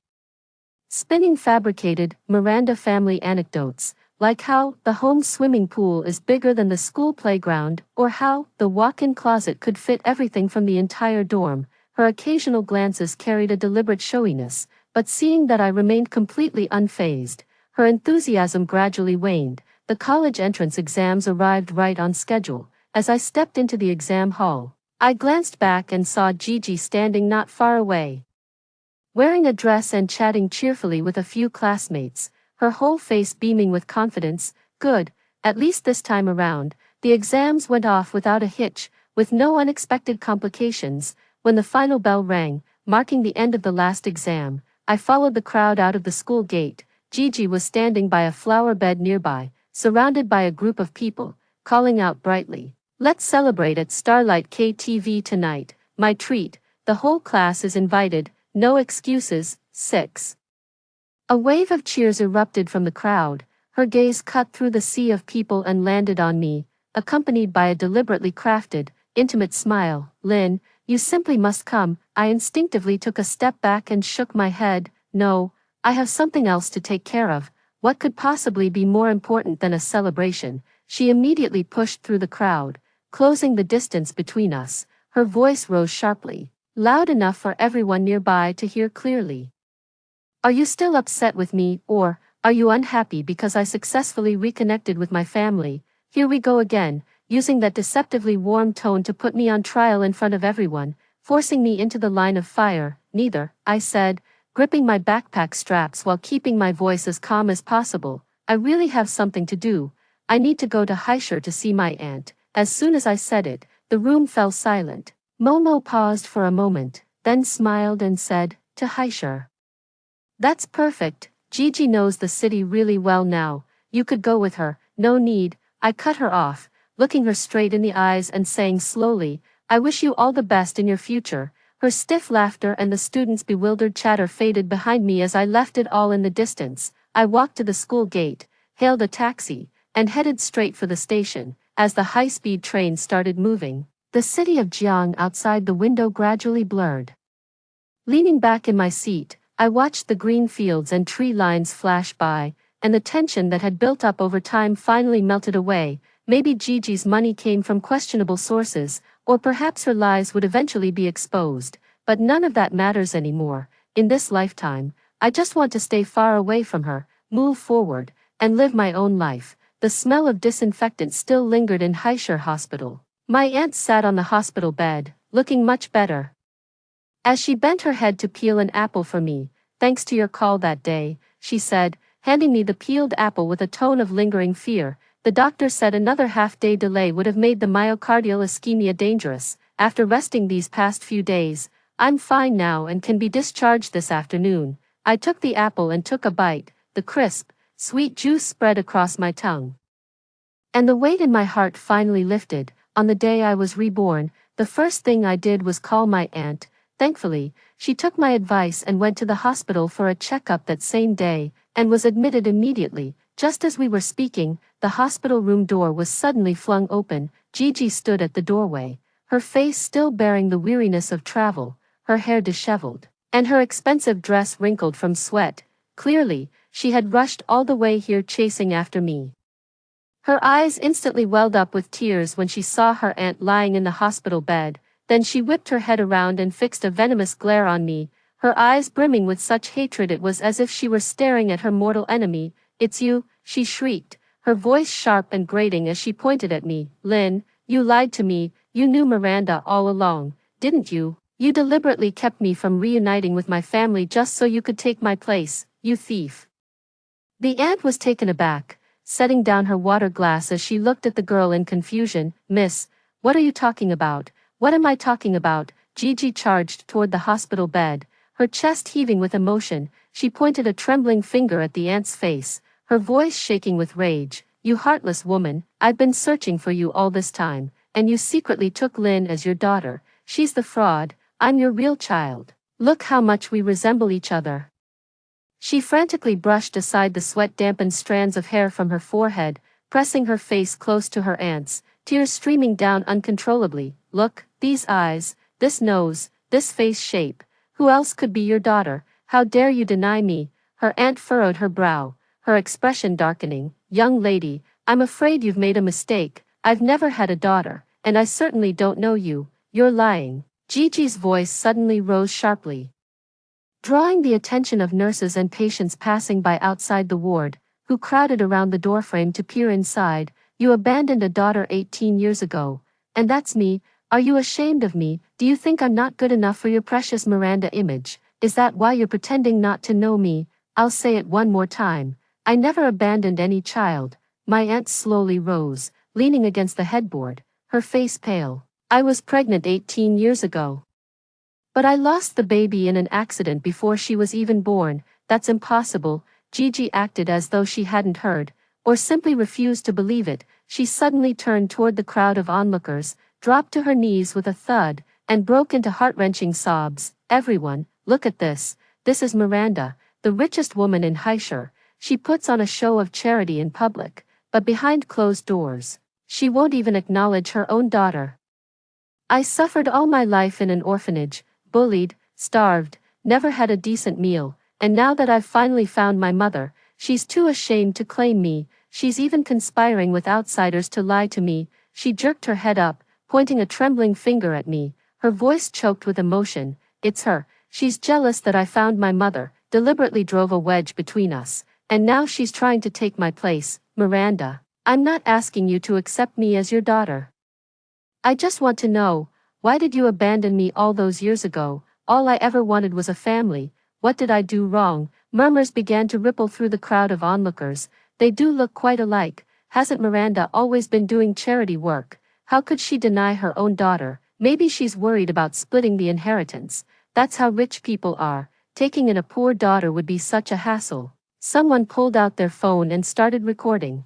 spinning fabricated Miranda family anecdotes, like how the home swimming pool is bigger than the school playground, or how the walk-in closet could fit everything from the entire dorm. Her occasional glances carried a deliberate showiness, but seeing that I remained completely unfazed, her enthusiasm gradually waned. The college entrance exams arrived right on schedule. As I stepped into the exam hall, I glanced back and saw Gigi standing not far away, wearing a dress and chatting cheerfully with a few classmates, her whole face beaming with confidence. Good, at least this time around, the exams went off without a hitch, with no unexpected complications. When the final bell rang, marking the end of the last exam, I followed the crowd out of the school gate. Gigi was standing by a flower bed nearby, surrounded by a group of people, calling out brightly, "Let's celebrate at Starlight KTV tonight, my treat, the whole class is invited, no excuses." 6. A wave of cheers erupted from the crowd, her gaze cut through the sea of people and landed on me, accompanied by a deliberately crafted, intimate smile. Lynn, you simply must come. I instinctively took a step back and shook my head. No, I have something else to take care of. What could possibly be more important than a celebration? She immediately pushed through the crowd, closing the distance between us. Her voice rose sharply, loud enough for everyone nearby to hear clearly. Are you still upset with me, or are you unhappy because I successfully reconnected with my family? Here we go again, using that deceptively warm tone to put me on trial in front of everyone, forcing me into the line of fire. Neither, I said, gripping my backpack straps while keeping my voice as calm as possible. I really have something to do. I need to go to Heisher to see my aunt. As soon as I said it, the room fell silent. Momo paused for a moment, then smiled and said, to Heisher. That's perfect. Gigi knows the city really well now. You could go with her. No need. I cut her off, looking her straight in the eyes and saying slowly, I wish you all the best in your future. Her stiff laughter and the students' bewildered chatter faded behind me as I left it all in the distance. I walked to the school gate, hailed a taxi, and headed straight for the station. As the high-speed train started moving, the city of Jiang outside the window gradually blurred. Leaning back in my seat, I watched the green fields and tree lines flash by, and the tension that had built up over time finally melted away. Maybe Gigi's money came from questionable sources, or perhaps her lies would eventually be exposed, but none of that matters anymore. In this lifetime, I just want to stay far away from her, move forward, and live my own life. The smell of disinfectant still lingered in Heisher Hospital. My aunt sat on the hospital bed, looking much better. As she bent her head to peel an apple for me, thanks to your call that day, she said, handing me the peeled apple with a tone of lingering fear. The doctor said another half-day delay would have made the myocardial ischemia dangerous. after resting these past few days, I'm fine now and can be discharged this afternoon. I took the apple and took a bite, the crisp, sweet juice spread across my tongue. And the weight in my heart finally lifted. On the day I was reborn, the first thing I did was call my aunt. Thankfully, she took my advice and went to the hospital for a checkup that same day, and was admitted immediately. Just as we were speaking, the hospital room door was suddenly flung open. Gigi stood at the doorway, her face still bearing the weariness of travel, her hair disheveled, and her expensive dress wrinkled from sweat. Clearly, she had rushed all the way here chasing after me. Her eyes instantly welled up with tears when she saw her aunt lying in the hospital bed. Then she whipped her head around and fixed a venomous glare on me, her eyes brimming with such hatred it was as if she were staring at her mortal enemy. "It's you," she shrieked, her voice sharp and grating as she pointed at me. "Lynn, you lied to me, you knew Miranda all along, didn't you? You deliberately kept me from reuniting with my family just so you could take my place, you thief." The aunt was taken aback, setting down her water glass as she looked at the girl in confusion. "Miss, what are you talking about? What am I talking about?" Gigi charged toward the hospital bed, her chest heaving with emotion. She pointed a trembling finger at the aunt's face, her voice shaking with rage. "You heartless woman, I've been searching for you all this time, and you secretly took Lynn as your daughter. She's the fraud, I'm your real child. Look how much we resemble each other." She frantically brushed aside the sweat-dampened strands of hair from her forehead, pressing her face close to her aunt's, tears streaming down uncontrollably. "Look, these eyes, this nose, this face shape. Who else could be your daughter? How dare you deny me?" Her aunt furrowed her brow, her expression darkening. "Young lady, I'm afraid you've made a mistake. I've never had a daughter, and I certainly don't know you. You're lying." Gigi's voice suddenly rose sharply, drawing the attention of nurses and patients passing by outside the ward, who crowded around the doorframe to peer inside. "You abandoned a daughter 18 years ago, and that's me. Are you ashamed of me? Do you think I'm not good enough for your precious Miranda image? Is that why you're pretending not to know me? I'll say it one more time. I never abandoned any child." My aunt slowly rose, leaning against the headboard, her face pale. "I was pregnant 18 years ago. But I lost the baby in an accident before she was even born." "That's impossible." Gigi acted as though she hadn't heard, or simply refused to believe it. She suddenly turned toward the crowd of onlookers, dropped to her knees with a thud, and broke into heart-wrenching sobs. "Everyone, look at this. This is Miranda, the richest woman in Heisher. She puts on a show of charity in public, but behind closed doors, she won't even acknowledge her own daughter. I suffered all my life in an orphanage, bullied, starved, never had a decent meal, and now that I've finally found my mother, she's too ashamed to claim me. She's even conspiring with outsiders to lie to me." She jerked her head up, pointing a trembling finger at me, her voice choked with emotion. "It's her. She's jealous that I found my mother, deliberately drove a wedge between us, and now she's trying to take my place." "Miranda, I'm not asking you to accept me as your daughter. I just want to know, why did you abandon me all those years ago? All I ever wanted was a family. What did I do wrong?" Murmurs began to ripple through the crowd of onlookers. "They do look quite alike. Hasn't Miranda always been doing charity work? How could she deny her own daughter? Maybe she's worried about splitting the inheritance. That's how rich people are. Taking in a poor daughter would be such a hassle." Someone pulled out their phone and started recording,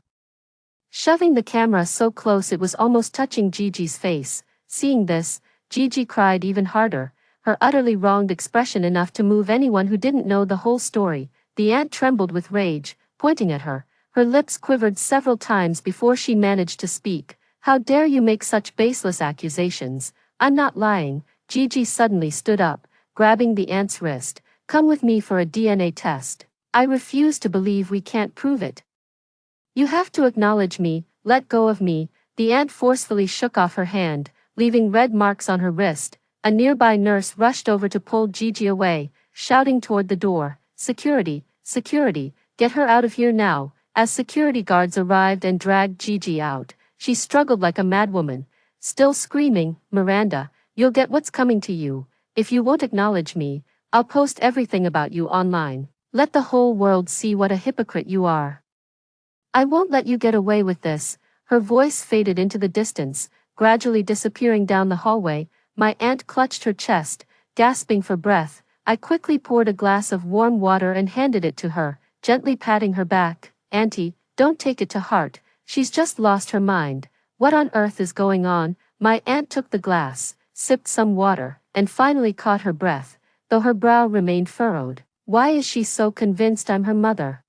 shoving the camera so close it was almost touching Gigi's face. Seeing this, Gigi cried even harder, her utterly wronged expression enough to move anyone who didn't know the whole story. The aunt trembled with rage, pointing at her. Her lips quivered several times before she managed to speak. "How dare you make such baseless accusations? I'm not lying." Gigi suddenly stood up, grabbing the aunt's wrist. "Come with me for a DNA test. I refuse to believe we can't prove it. You have to acknowledge me, let go of me." The aunt forcefully shook off her hand, leaving red marks on her wrist. A nearby nurse rushed over to pull Gigi away, shouting toward the door, "Security, security, get her out of here now." As security guards arrived and dragged Gigi out, she struggled like a madwoman, still screaming, "Miranda, you'll get what's coming to you. If you won't acknowledge me, I'll post everything about you online. Let the whole world see what a hypocrite you are. I won't let you get away with this." Her voice faded into the distance, gradually disappearing down the hallway. My aunt clutched her chest, gasping for breath. I quickly poured a glass of warm water and handed it to her, gently patting her back. Auntie, don't take it to heart, she's just lost her mind. What on earth is going on? My aunt took the glass, sipped some water, and finally caught her breath, though her brow remained furrowed. Why is she so convinced I'm her mother?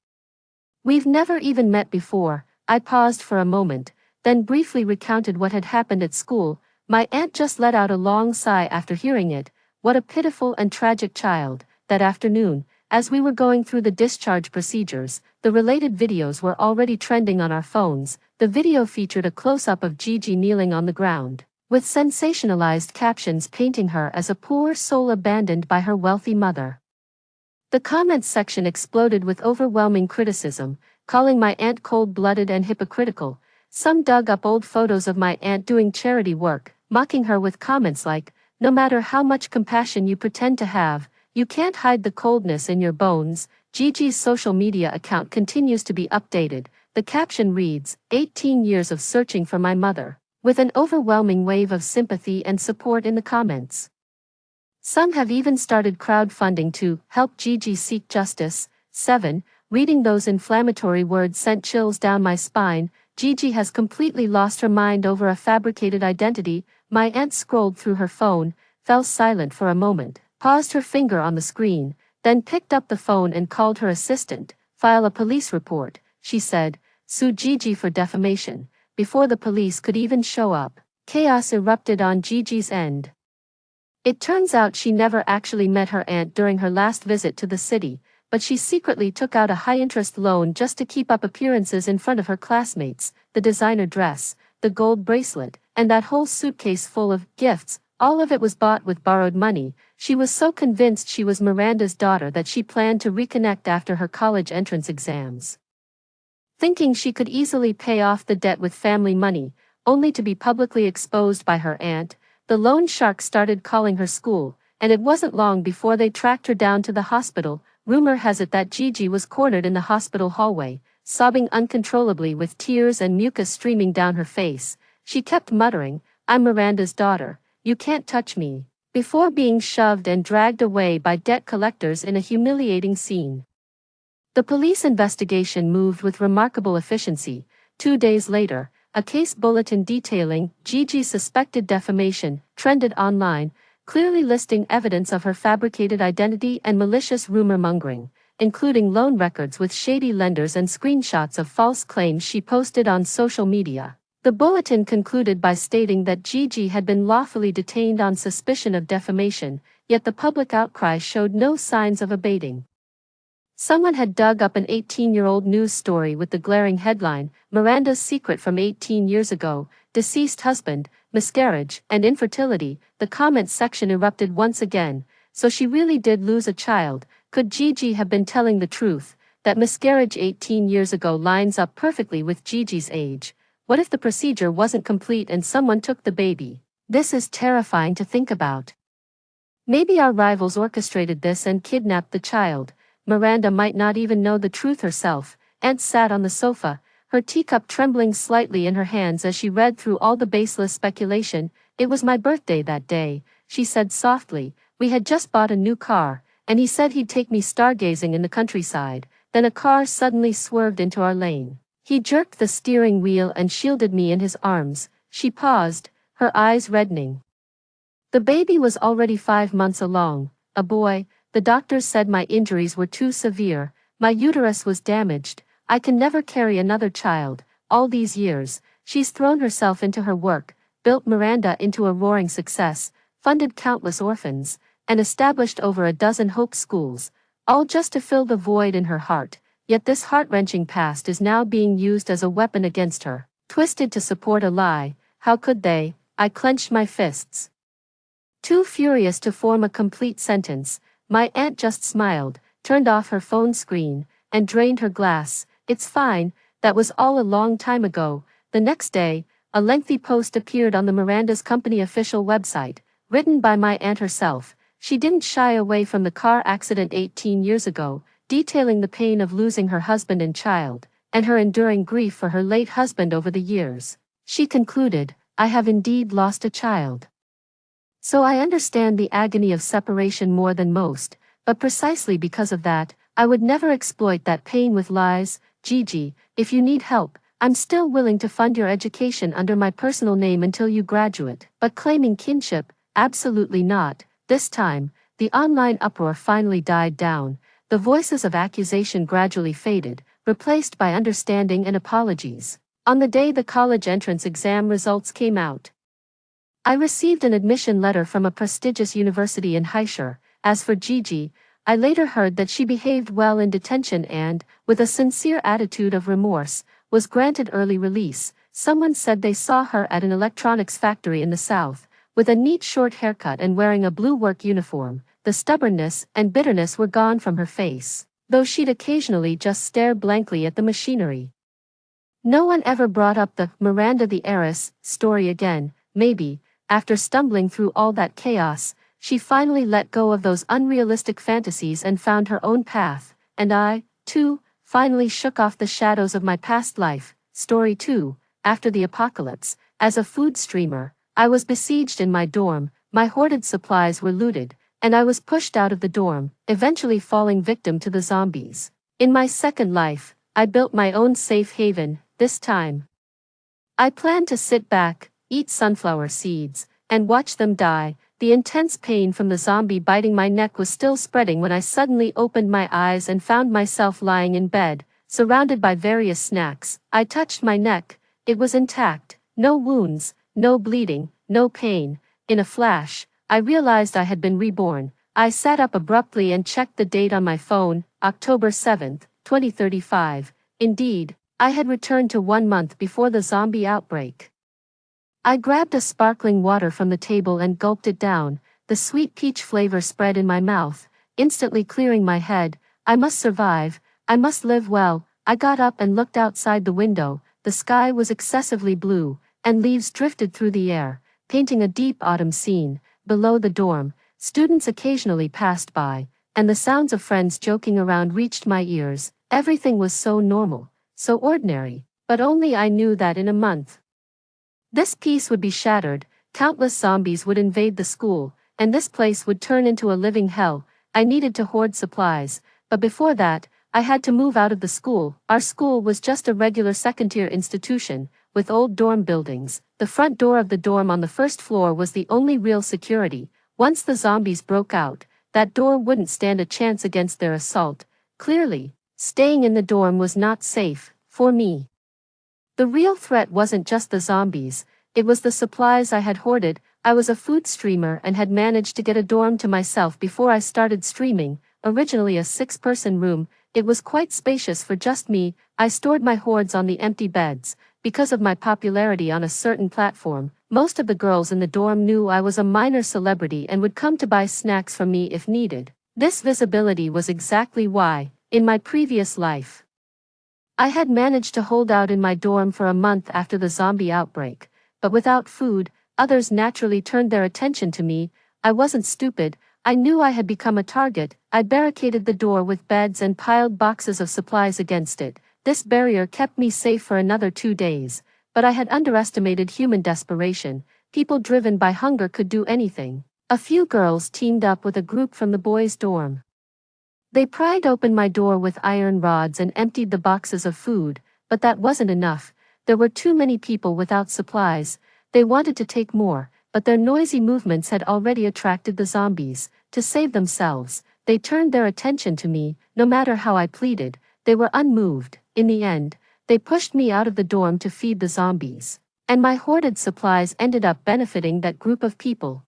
We've never even met before. I paused for a moment, then briefly recounted what had happened at school. My aunt just let out a long sigh after hearing it. What a pitiful and tragic child. That afternoon, as we were going through the discharge procedures, the related videos were already trending on our phones. The video featured a close-up of Gigi kneeling on the ground, with sensationalized captions painting her as a poor soul abandoned by her wealthy mother. The comments section exploded with overwhelming criticism, calling my aunt cold-blooded and hypocritical. Some dug up old photos of my aunt doing charity work, mocking her with comments like, "No matter how much compassion you pretend to have, you can't hide the coldness in your bones." Gigi's social media account continues to be updated. The caption reads, 18 years of searching for my mother, with an overwhelming wave of sympathy and support in the comments. Some have even started crowdfunding to help Gigi seek justice. 7. Reading those inflammatory words sent chills down my spine. Gigi has completely lost her mind over a fabricated identity. My aunt scrolled through her phone, fell silent for a moment, paused her finger on the screen, then picked up the phone and called her assistant. "File a police report," she said. "Sue Gigi for defamation." Before the police could even show up, chaos erupted on Gigi's end. It turns out she never actually met her aunt during her last visit to the city, but she secretly took out a high-interest loan just to keep up appearances in front of her classmates. The designer dress, the gold bracelet, and that whole suitcase full of gifts, all of it was bought with borrowed money. She was so convinced she was Miranda's daughter that she planned to reconnect after her college entrance exams, thinking she could easily pay off the debt with family money, only to be publicly exposed by her aunt. The loan shark started calling her school, and it wasn't long before they tracked her down to the hospital. Rumor has it that Gigi was cornered in the hospital hallway, sobbing uncontrollably with tears and mucus streaming down her face. She kept muttering, "I'm Miranda's daughter, you can't touch me," before being shoved and dragged away by debt collectors in a humiliating scene. The police investigation moved with remarkable efficiency. 2 days later, a case bulletin detailing Gigi's suspected defamation trended online, clearly listing evidence of her fabricated identity and malicious rumor-mongering, including loan records with shady lenders and screenshots of false claims she posted on social media. The bulletin concluded by stating that Gigi had been lawfully detained on suspicion of defamation, yet the public outcry showed no signs of abating. Someone had dug up an 18-year-old news story with the glaring headline, "Miranda's Secret from 18 Years Ago, Deceased Husband, Miscarriage, and Infertility." The comments section erupted once again. So she really did lose a child. Could Gigi have been telling the truth? That miscarriage 18 years ago lines up perfectly with Gigi's age. What if the procedure wasn't complete and someone took the baby? This is terrifying to think about. Maybe our rivals orchestrated this and kidnapped the child. Miranda might not even know the truth herself. Aunt sat on the sofa, her teacup trembling slightly in her hands as she read through all the baseless speculation. "It was my birthday that day," she said softly. "We had just bought a new car, and he said he'd take me stargazing in the countryside. Then a car suddenly swerved into our lane. He jerked the steering wheel and shielded me in his arms." She paused, her eyes reddening. "The baby was already 5 months along, a boy. The doctors said my injuries were too severe, my uterus was damaged, I can never carry another child. All these years, she's thrown herself into her work, built Miranda into a roaring success, funded countless orphans, and established over a dozen hope schools, all just to fill the void in her heart. Yet this heart-wrenching past is now being used as a weapon against her, twisted to support a lie. How could they?" I clenched my fists, too furious to form a complete sentence. My aunt just smiled, turned off her phone screen, and drained her glass. "It's fine, that was all a long time ago." The next day, a lengthy post appeared on the Miranda's company official website, written by my aunt herself. She didn't shy away from the car accident 18 years ago, detailing the pain of losing her husband and child, and her enduring grief for her late husband over the years. She concluded, "I have indeed lost a child. So I understand the agony of separation more than most, but precisely because of that, I would never exploit that pain with lies. Gigi, if you need help, I'm still willing to fund your education under my personal name until you graduate. But claiming kinship, absolutely not. This time, the online uproar finally died down. The voices of accusation gradually faded, replaced by understanding and apologies. On the day the college entrance exam results came out, I received an admission letter from a prestigious university in Haishur. As for Gigi, I later heard that she behaved well in detention and, with a sincere attitude of remorse, was granted early release. Someone said they saw her at an electronics factory in the south, with a neat short haircut and wearing a blue work uniform. The stubbornness and bitterness were gone from her face, though she'd occasionally just stare blankly at the machinery. No one ever brought up the Miranda the heiress story again. Maybe, after stumbling through all that chaos, she finally let go of those unrealistic fantasies and found her own path, and I, too, finally shook off the shadows of my past life. Story 2, after the apocalypse, as a food streamer, I was besieged in my dorm, my hoarded supplies were looted, and I was pushed out of the dorm, eventually falling victim to the zombies. In my second life, I built my own safe haven. This time, I planned to sit back, eat sunflower seeds, and watch them die. The intense pain from the zombie biting my neck was still spreading when I suddenly opened my eyes and found myself lying in bed, surrounded by various snacks. I touched my neck, it was intact, no wounds, no bleeding, no pain. In a flash, I realized I had been reborn. I sat up abruptly and checked the date on my phone, October 7th, 2035. Indeed, I had returned to 1 month before the zombie outbreak. I grabbed a sparkling water from the table and gulped it down. The sweet peach flavor spread in my mouth, instantly clearing my head. I must survive. I must live well. I got up and looked outside the window. The sky was excessively blue, and leaves drifted through the air, painting a deep autumn scene. Below the dorm, students occasionally passed by, and the sounds of friends joking around reached my ears. Everything was so normal, so ordinary, but only I knew that in a month, this peace would be shattered. Countless zombies would invade the school, and this place would turn into a living hell. I needed to hoard supplies, but before that, I had to move out of the school. Our school was just a regular second-tier institution, with old dorm buildings. The front door of the dorm on the first floor was the only real security. Once the zombies broke out, that door wouldn't stand a chance against their assault. Clearly, staying in the dorm was not safe, for me. The real threat wasn't just the zombies, it was the supplies I had hoarded. I was a food streamer and had managed to get a dorm to myself before I started streaming, originally a 6-person room. It was quite spacious for just me. I stored my hoards on the empty beds. Because of my popularity on a certain platform, most of the girls in the dorm knew I was a minor celebrity and would come to buy snacks from me if needed. This visibility was exactly why, in my previous life, I had managed to hold out in my dorm for a month after the zombie outbreak, but without food, others naturally turned their attention to me. I wasn't stupid, I knew I had become a target. I barricaded the door with beds and piled boxes of supplies against it. This barrier kept me safe for another 2 days, but I had underestimated human desperation. People driven by hunger could do anything. A few girls teamed up with a group from the boys' dorm. They pried open my door with iron rods and emptied the boxes of food, but that wasn't enough. There were too many people without supplies. They wanted to take more, but their noisy movements had already attracted the zombies. To save themselves, they turned their attention to me. No matter how I pleaded, they were unmoved. In the end, they pushed me out of the dorm to feed the zombies, and my hoarded supplies ended up benefiting that group of people.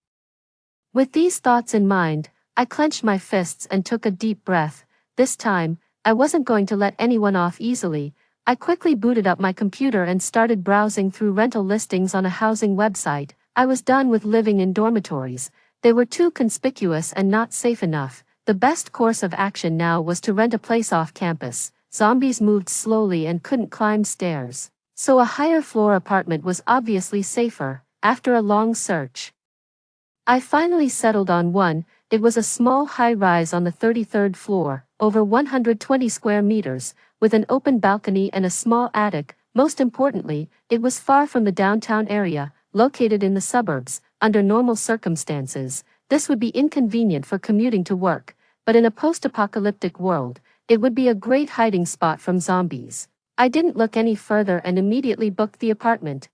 With these thoughts in mind, I clenched my fists and took a deep breath. This time, I wasn't going to let anyone off easily. I quickly booted up my computer and started browsing through rental listings on a housing website. I was done with living in dormitories. They were too conspicuous and not safe enough. The best course of action now was to rent a place off campus. Zombies moved slowly and couldn't climb stairs, so a higher floor apartment was obviously safer. After a long search, I finally settled on one. It was a small high-rise on the 33rd floor, over 120 square meters, with an open balcony and a small attic. Most importantly, it was far from the downtown area, located in the suburbs. Under normal circumstances, this would be inconvenient for commuting to work, but in a post-apocalyptic world, it would be a great hiding spot from zombies. I didn't look any further and immediately booked the apartment.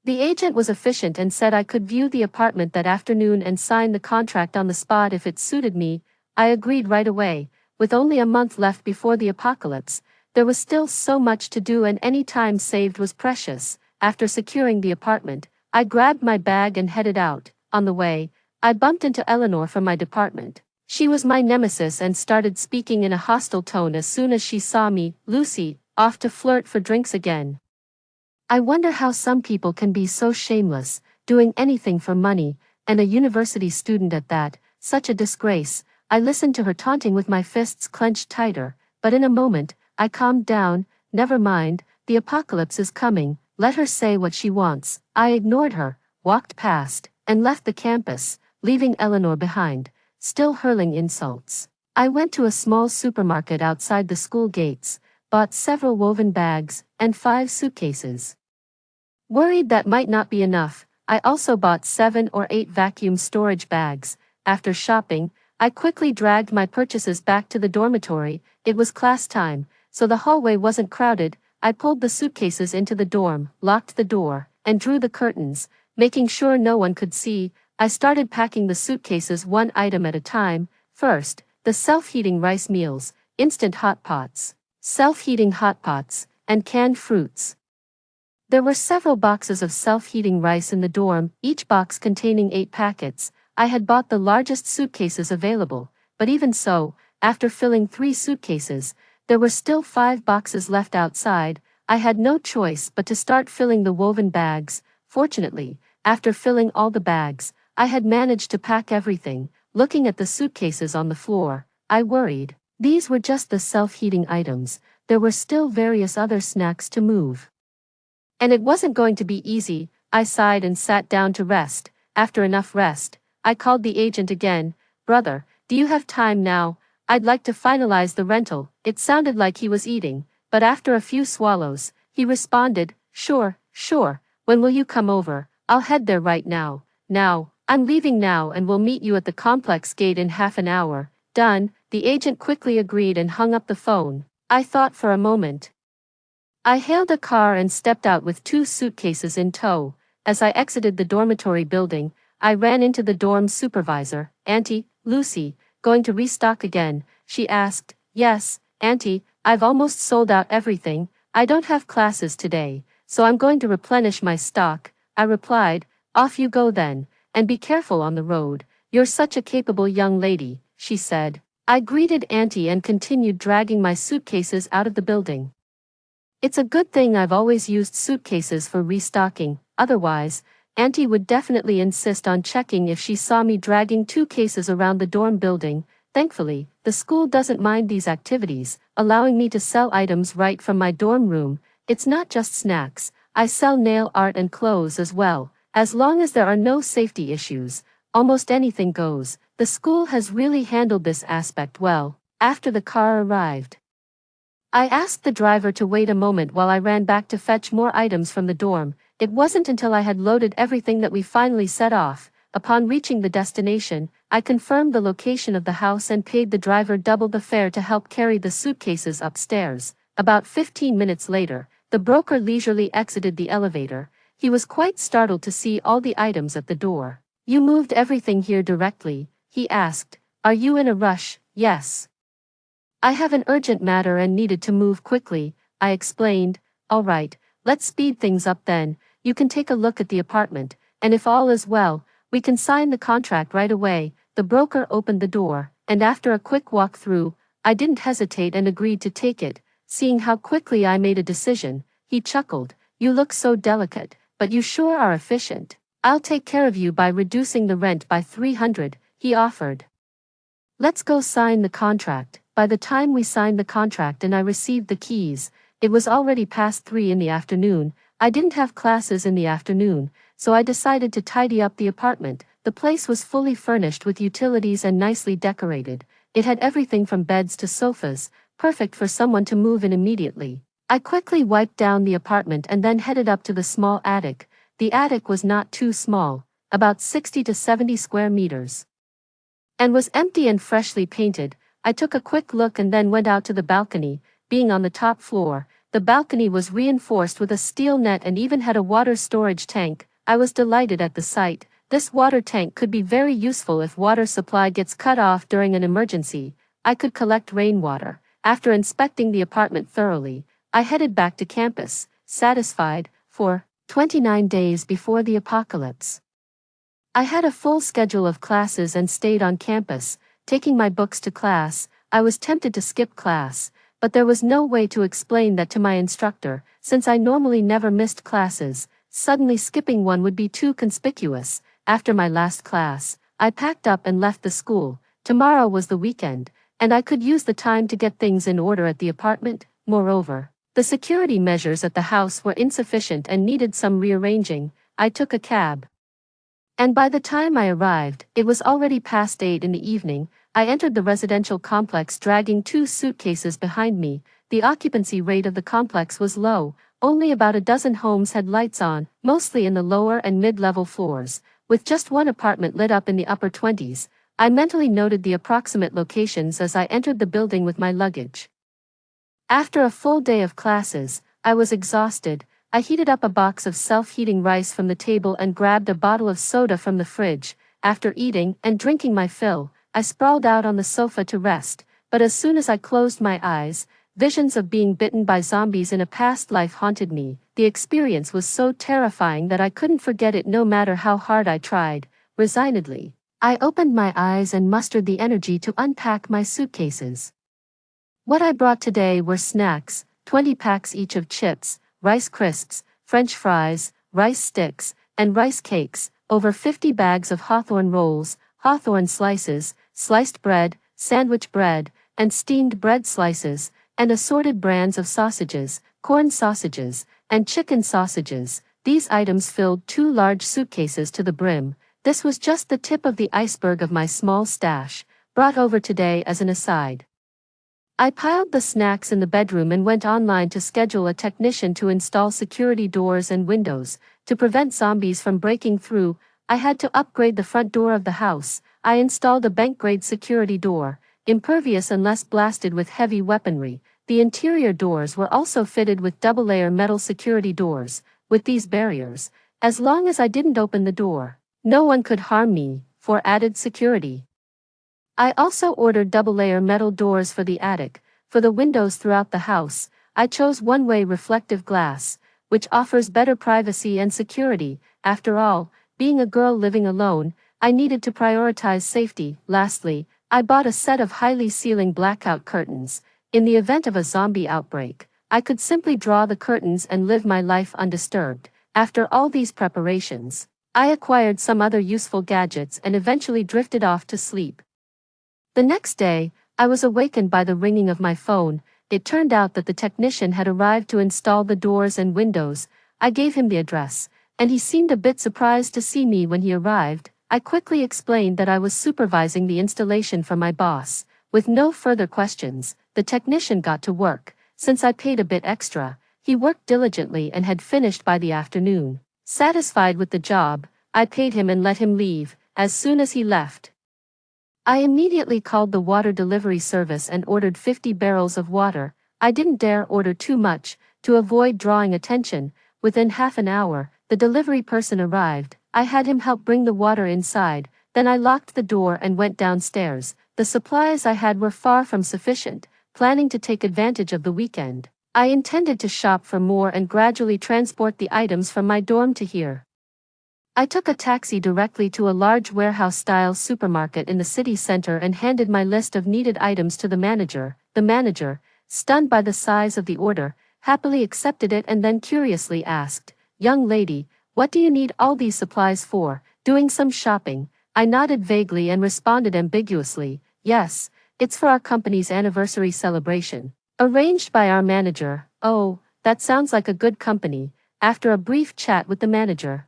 The agent was efficient and said I could view the apartment that afternoon and sign the contract on the spot if it suited me. I agreed right away. With only a month left before the apocalypse, there was still so much to do and any time saved was precious. After securing the apartment, I grabbed my bag and headed out. On the way, I bumped into Eleanor from my department. She was my nemesis and started speaking in a hostile tone as soon as she saw me. Lucy, off to flirt for drinks again. I wonder how some people can be so shameless, doing anything for money, and a university student at that, such a disgrace. I listened to her taunting with my fists clenched tighter, but in a moment, I calmed down. Never mind, the apocalypse is coming, let her say what she wants. I ignored her, walked past, and left the campus, leaving Eleanor behind, still hurling insults. I went to a small supermarket outside the school gates, bought several woven bags, and 5 suitcases. Worried that might not be enough, I also bought 7 or 8 vacuum storage bags. After shopping, I quickly dragged my purchases back to the dormitory. It was class time, so the hallway wasn't crowded. I pulled the suitcases into the dorm, locked the door, and drew the curtains, making sure no one could see. I started packing the suitcases one item at a time. First, the self-heating rice meals, instant hot pots, self-heating hot pots, and canned fruits. There were several boxes of self-heating rice in the dorm, each box containing 8 packets. I had bought the largest suitcases available, but even so, after filling 3 suitcases, there were still 5 boxes left outside. I had no choice but to start filling the woven bags. Fortunately, after filling all the bags, I had managed to pack everything. Looking at the suitcases on the floor, I worried. These were just the self-heating items. There were still various other snacks to move. And it wasn't going to be easy. I sighed and sat down to rest. After enough rest, I called the agent again. Brother, do you have time now? I'd like to finalize the rental. It sounded like he was eating, but after a few swallows, he responded, sure. When will you come over? I'll head there right now. Now, I'm leaving now and will meet you at the complex gate in half an hour. Done. The agent quickly agreed and hung up the phone. I thought for a moment. I hailed a car and stepped out with 2 suitcases in tow. As I exited the dormitory building, I ran into the dorm supervisor. Auntie, Lucy, going to restock again? She asked. Yes, Auntie, I've almost sold out everything. I don't have classes today, so I'm going to replenish my stock. I replied. Off you go then, and be careful on the road. You're such a capable young lady, she said. I greeted Auntie and continued dragging my suitcases out of the building. It's a good thing I've always used suitcases for restocking, otherwise, Auntie would definitely insist on checking if she saw me dragging 2 cases around the dorm building. Thankfully, the school doesn't mind these activities, allowing me to sell items right from my dorm room. It's not just snacks, I sell nail art and clothes as well. As long as there are no safety issues, almost anything goes. The school has really handled this aspect well. After the car arrived, I asked the driver to wait a moment while I ran back to fetch more items from the dorm. It wasn't until I had loaded everything that we finally set off. Upon reaching the destination, I confirmed the location of the house and paid the driver double the fare to help carry the suitcases upstairs. About 15 minutes later, the broker leisurely exited the elevator. He was quite startled to see all the items at the door. You moved everything here directly? He asked. Are you in a rush? Yes. I have an urgent matter and needed to move quickly, I explained. All right, let's speed things up then. You can take a look at the apartment, and if all is well, we can sign the contract right away. The broker opened the door, and after a quick walk through, I didn't hesitate and agreed to take it. Seeing how quickly I made a decision, he chuckled. You look so delicate, but you sure are efficient. I'll take care of you by reducing the rent by $300, he offered. Let's go sign the contract. By the time we signed the contract and I received the keys, it was already past 3 in the afternoon. I didn't have classes in the afternoon, so I decided to tidy up the apartment. The place was fully furnished with utilities and nicely decorated. It had everything from beds to sofas, perfect for someone to move in immediately. I quickly wiped down the apartment and then headed up to the small attic. The attic was not too small. about 60 to 70 square meters, and was empty and freshly painted. I took a quick look and then went out to the balcony. Being on the top floor, the balcony was reinforced with a steel net and even had a water storage tank. I was delighted at the sight. This water tank could be very useful if water supply gets cut off during an emergency. I could collect rainwater. After inspecting the apartment thoroughly, I headed back to campus, satisfied. For 29 days before the apocalypse, I had a full schedule of classes and stayed on campus, taking my books to class. I was tempted to skip class, but there was no way to explain that to my instructor, since I normally never missed classes. Suddenly skipping one would be too conspicuous. After my last class, I packed up and left the school. Tomorrow was the weekend, and I could use the time to get things in order at the apartment. Moreover, the security measures at the house were insufficient and needed some rearranging. I took a cab, and by the time I arrived, it was already past 8 in the evening. I entered the residential complex dragging 2 suitcases behind me. The occupancy rate of the complex was low. Only about a dozen homes had lights on, mostly in the lower and mid-level floors, with just one apartment lit up in the upper 20s. I mentally noted the approximate locations as I entered the building with my luggage. After a full day of classes, I was exhausted. I heated up a box of self-heating rice from the table and grabbed a bottle of soda from the fridge. After eating and drinking my fill, I sprawled out on the sofa to rest, but as soon as I closed my eyes, visions of being bitten by zombies in a past life haunted me. The experience was so terrifying that I couldn't forget it no matter how hard I tried. Resignedly, I opened my eyes and mustered the energy to unpack my suitcases. What I brought today were snacks, 20 packs each of chips, rice crisps, French fries, rice sticks, and rice cakes, over 50 bags of hawthorn rolls, hawthorn slices, sliced bread, sandwich bread, and steamed bread slices, and assorted brands of sausages, corn sausages, and chicken sausages. These items filled 2 large suitcases to the brim. This was just the tip of the iceberg of my small stash, brought over today as an aside. I piled the snacks in the bedroom and went online to schedule a technician to install security doors and windows. To prevent zombies from breaking through, I had to upgrade the front door of the house. I installed a bank-grade security door, impervious unless blasted with heavy weaponry. The interior doors were also fitted with double-layer metal security doors. With these barriers, as long as I didn't open the door, no one could harm me. For added security, I also ordered double-layer metal doors for the attic. For the windows throughout the house, I chose one-way reflective glass, which offers better privacy and security. After all, being a girl living alone, I needed to prioritize safety. Lastly, I bought a set of highly sealing blackout curtains. In the event of a zombie outbreak, I could simply draw the curtains and live my life undisturbed. After all these preparations, I acquired some other useful gadgets and eventually drifted off to sleep. The next day, I was awakened by the ringing of my phone. It turned out that the technician had arrived to install the doors and windows. I gave him the address, and he seemed a bit surprised to see me when he arrived. I quickly explained that I was supervising the installation for my boss. With no further questions, the technician got to work. Since I paid a bit extra, he worked diligently and had finished by the afternoon. Satisfied with the job, I paid him and let him leave. As soon as he left, I immediately called the water delivery service and ordered 50 barrels of water. I didn't dare order too much, to avoid drawing attention. Within half an hour, the delivery person arrived. I had him help bring the water inside, then I locked the door and went downstairs. The supplies I had were far from sufficient. Planning to take advantage of the weekend, I intended to shop for more and gradually transport the items from my dorm to here. I took a taxi directly to a large warehouse-style supermarket in the city center and handed my list of needed items to the manager. The manager, stunned by the size of the order, happily accepted it and then curiously asked, "Young lady, what do you need all these supplies for?" Doing some shopping, I nodded vaguely and responded ambiguously, "Yes, it's for our company's anniversary celebration, arranged by our manager." "Oh, that sounds like a good company." After a brief chat with the manager,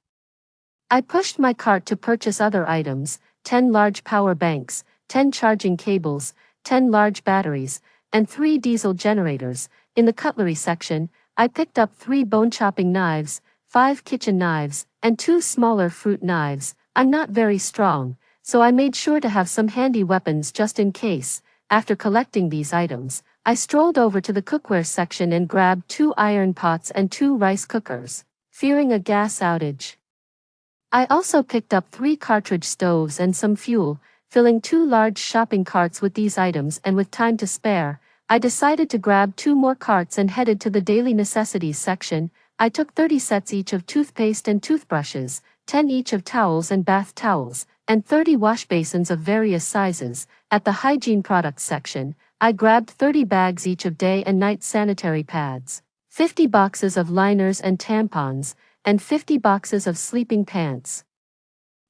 I pushed my cart to purchase other items, 10 large power banks, 10 charging cables, 10 large batteries, and 3 diesel generators. In the cutlery section, I picked up 3 bone-chopping knives, 5 kitchen knives, and 2 smaller fruit knives. I'm not very strong, so I made sure to have some handy weapons just in case. After collecting these items, I strolled over to the cookware section and grabbed 2 iron pots and 2 rice cookers, fearing a gas outage. I also picked up 3 cartridge stoves and some fuel, filling 2 large shopping carts with these items, and with time to spare, I decided to grab 2 more carts and headed to the daily necessities section. I took 30 sets each of toothpaste and toothbrushes, 10 each of towels and bath towels, and 30 wash basins of various sizes. At the hygiene products section, I grabbed 30 bags each of day and night sanitary pads, 50 boxes of liners and tampons, and 50 boxes of sleeping pants.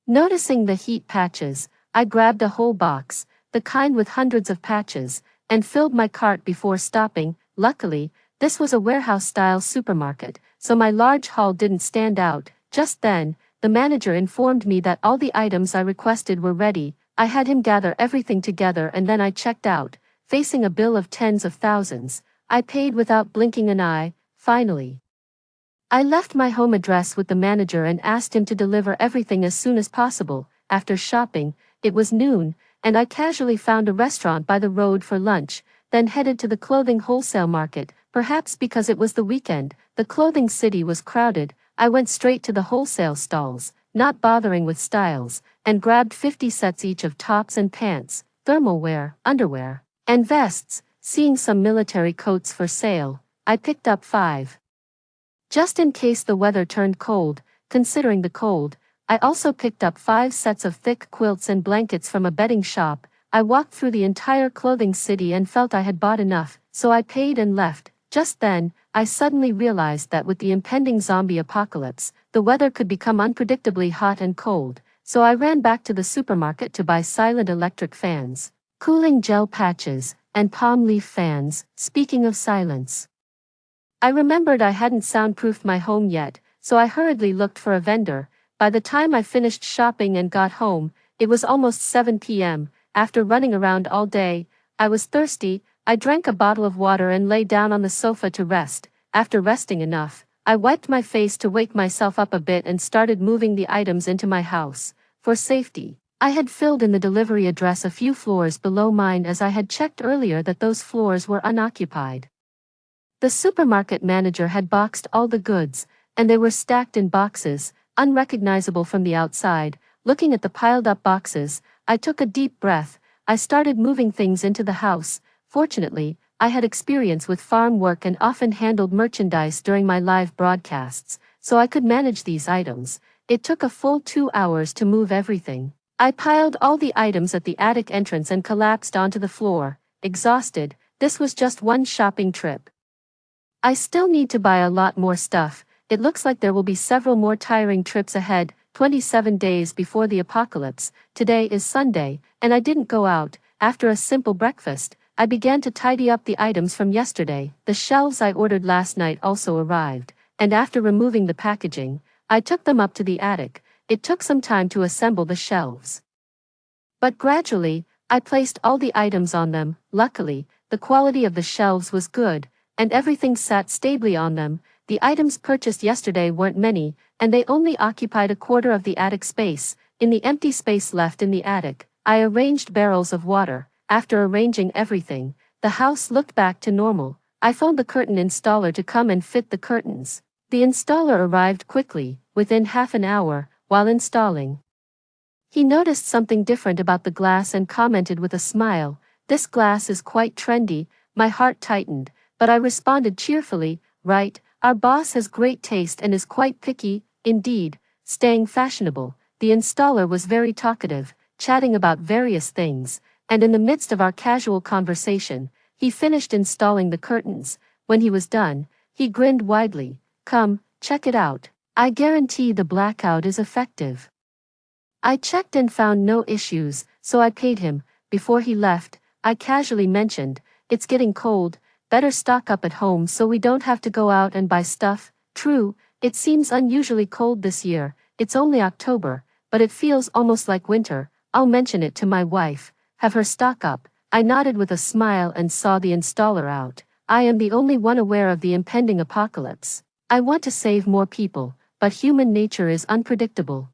Noticing the heat patches, I grabbed a whole box, the kind with hundreds of patches, and filled my cart before stopping. Luckily, this was a warehouse-style supermarket, so my large haul didn't stand out. Just then, the manager informed me that all the items I requested were ready. I had him gather everything together and then I checked out, facing a bill of tens of thousands. I paid without blinking an eye. Finally, I left my home address with the manager and asked him to deliver everything as soon as possible. After shopping, it was noon, and I casually found a restaurant by the road for lunch, then headed to the clothing wholesale market. Perhaps because it was the weekend, the clothing city was crowded. I went straight to the wholesale stalls, not bothering with styles, and grabbed 50 sets each of tops and pants, thermal wear, underwear, and vests. Seeing some military coats for sale, I picked up 5. Just in case the weather turned cold. Considering the cold, I also picked up 5 sets of thick quilts and blankets from a bedding shop. I walked through the entire clothing city and felt I had bought enough, so I paid and left. Just then, I suddenly realized that with the impending zombie apocalypse, the weather could become unpredictably hot and cold, so I ran back to the supermarket to buy silent electric fans, cooling gel patches, and palm leaf fans. Speaking of silence, I remembered I hadn't soundproofed my home yet, so I hurriedly looked for a vendor. By the time I finished shopping and got home, it was almost 7 p.m. After running around all day, I was thirsty. I drank a bottle of water and lay down on the sofa to rest. After resting enough, I wiped my face to wake myself up a bit and started moving the items into my house. For safety, I had filled in the delivery address a few floors below mine, as I had checked earlier that those floors were unoccupied. The supermarket manager had boxed all the goods, and they were stacked in boxes, unrecognizable from the outside. Looking at the piled-up boxes, I took a deep breath. I started moving things into the house. Fortunately, I had experience with farm work and often handled merchandise during my live broadcasts, so I could manage these items. It took a full 2 hours to move everything. I piled all the items at the attic entrance and collapsed onto the floor, exhausted. This was just one shopping trip. I still need to buy a lot more stuff. It looks like there will be several more tiring trips ahead. 27 days before the apocalypse. Today is Sunday, and I didn't go out. After a simple breakfast, I began to tidy up the items from yesterday. The shelves I ordered last night also arrived, and after removing the packaging, I took them up to the attic. It took some time to assemble the shelves, but gradually, I placed all the items on them. Luckily, the quality of the shelves was good, and everything sat stably on them. The items purchased yesterday weren't many, and they only occupied a quarter of the attic space. In the empty space left in the attic, I arranged barrels of water. After arranging everything, the house looked back to normal. I phoned the curtain installer to come and fit the curtains. The installer arrived quickly, within half an hour. While installing, he noticed something different about the glass and commented with a smile, "This glass is quite trendy." My heart tightened, but I responded cheerfully, "Right, our boss has great taste and is quite picky." Indeed, staying fashionable, the installer was very talkative, chatting about various things, and in the midst of our casual conversation, he finished installing the curtains. When he was done, he grinned widely. "Come, check it out. I guarantee the blackout is effective." I checked and found no issues, so I paid him. Before he left, I casually mentioned, "It's getting cold, better stock up at home so we don't have to go out and buy stuff." True, it seems unusually cold this year. It's only October, but it feels almost like winter. I'll mention it to my wife, have her stock up. I nodded with a smile and saw the installer out. I am the only one aware of the impending apocalypse. I want to save more people, but human nature is unpredictable.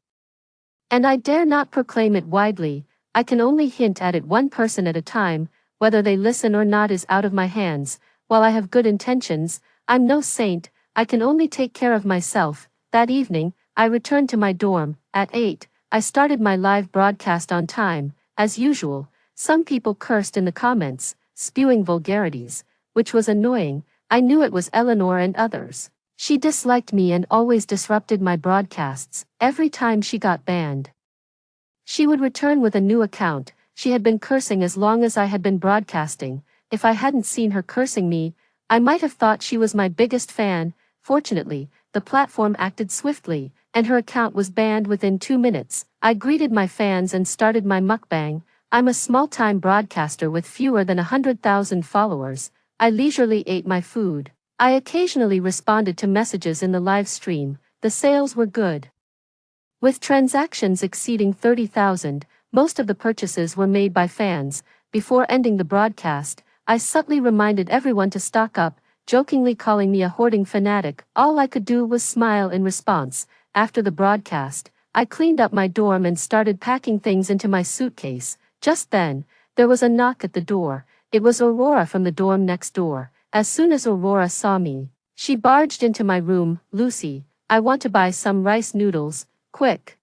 And I dare not proclaim it widely, I can only hint at it one person at a time, whether they listen or not is out of my hands. While I have good intentions, I'm no saint, I can only take care of myself. That evening, I returned to my dorm. At 8, I started my live broadcast on time. As usual, some people cursed in the comments, spewing vulgarities, which was annoying. I knew it was Eleanor and others. She disliked me and always disrupted my broadcasts. Every time she got banned, she would return with a new account. She had been cursing as long as I had been broadcasting. If I hadn't seen her cursing me, I might have thought she was my biggest fan. Fortunately, the platform acted swiftly, and her account was banned within 2 minutes. I greeted my fans and started my mukbang. I'm a small-time broadcaster with fewer than 100,000 followers. I leisurely ate my food. I occasionally responded to messages in the live stream. The sales were good, with transactions exceeding 30,000. Most of the purchases were made by fans. Before ending the broadcast, I subtly reminded everyone to stock up, jokingly calling me a hoarding fanatic. All I could do was smile in response. After the broadcast, I cleaned up my dorm and started packing things into my suitcase. Just then, there was a knock at the door. It was Aurora from the dorm next door. As soon as Aurora saw me, she barged into my room. "Lucy, I want to buy some rice noodles, quick.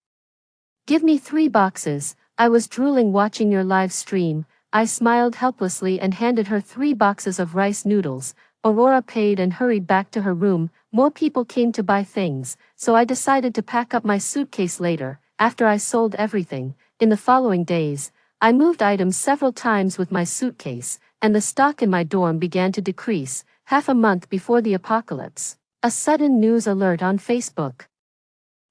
Give me 3 boxes." I was drooling watching your live stream. I smiled helplessly and handed her 3 boxes of rice noodles. Aurora paid and hurried back to her room. More people came to buy things, so I decided to pack up my suitcase later, after I sold everything. In the following days, I moved items several times with my suitcase, and the stock in my dorm began to decrease. Half a month before the apocalypse, a sudden news alert on Facebook.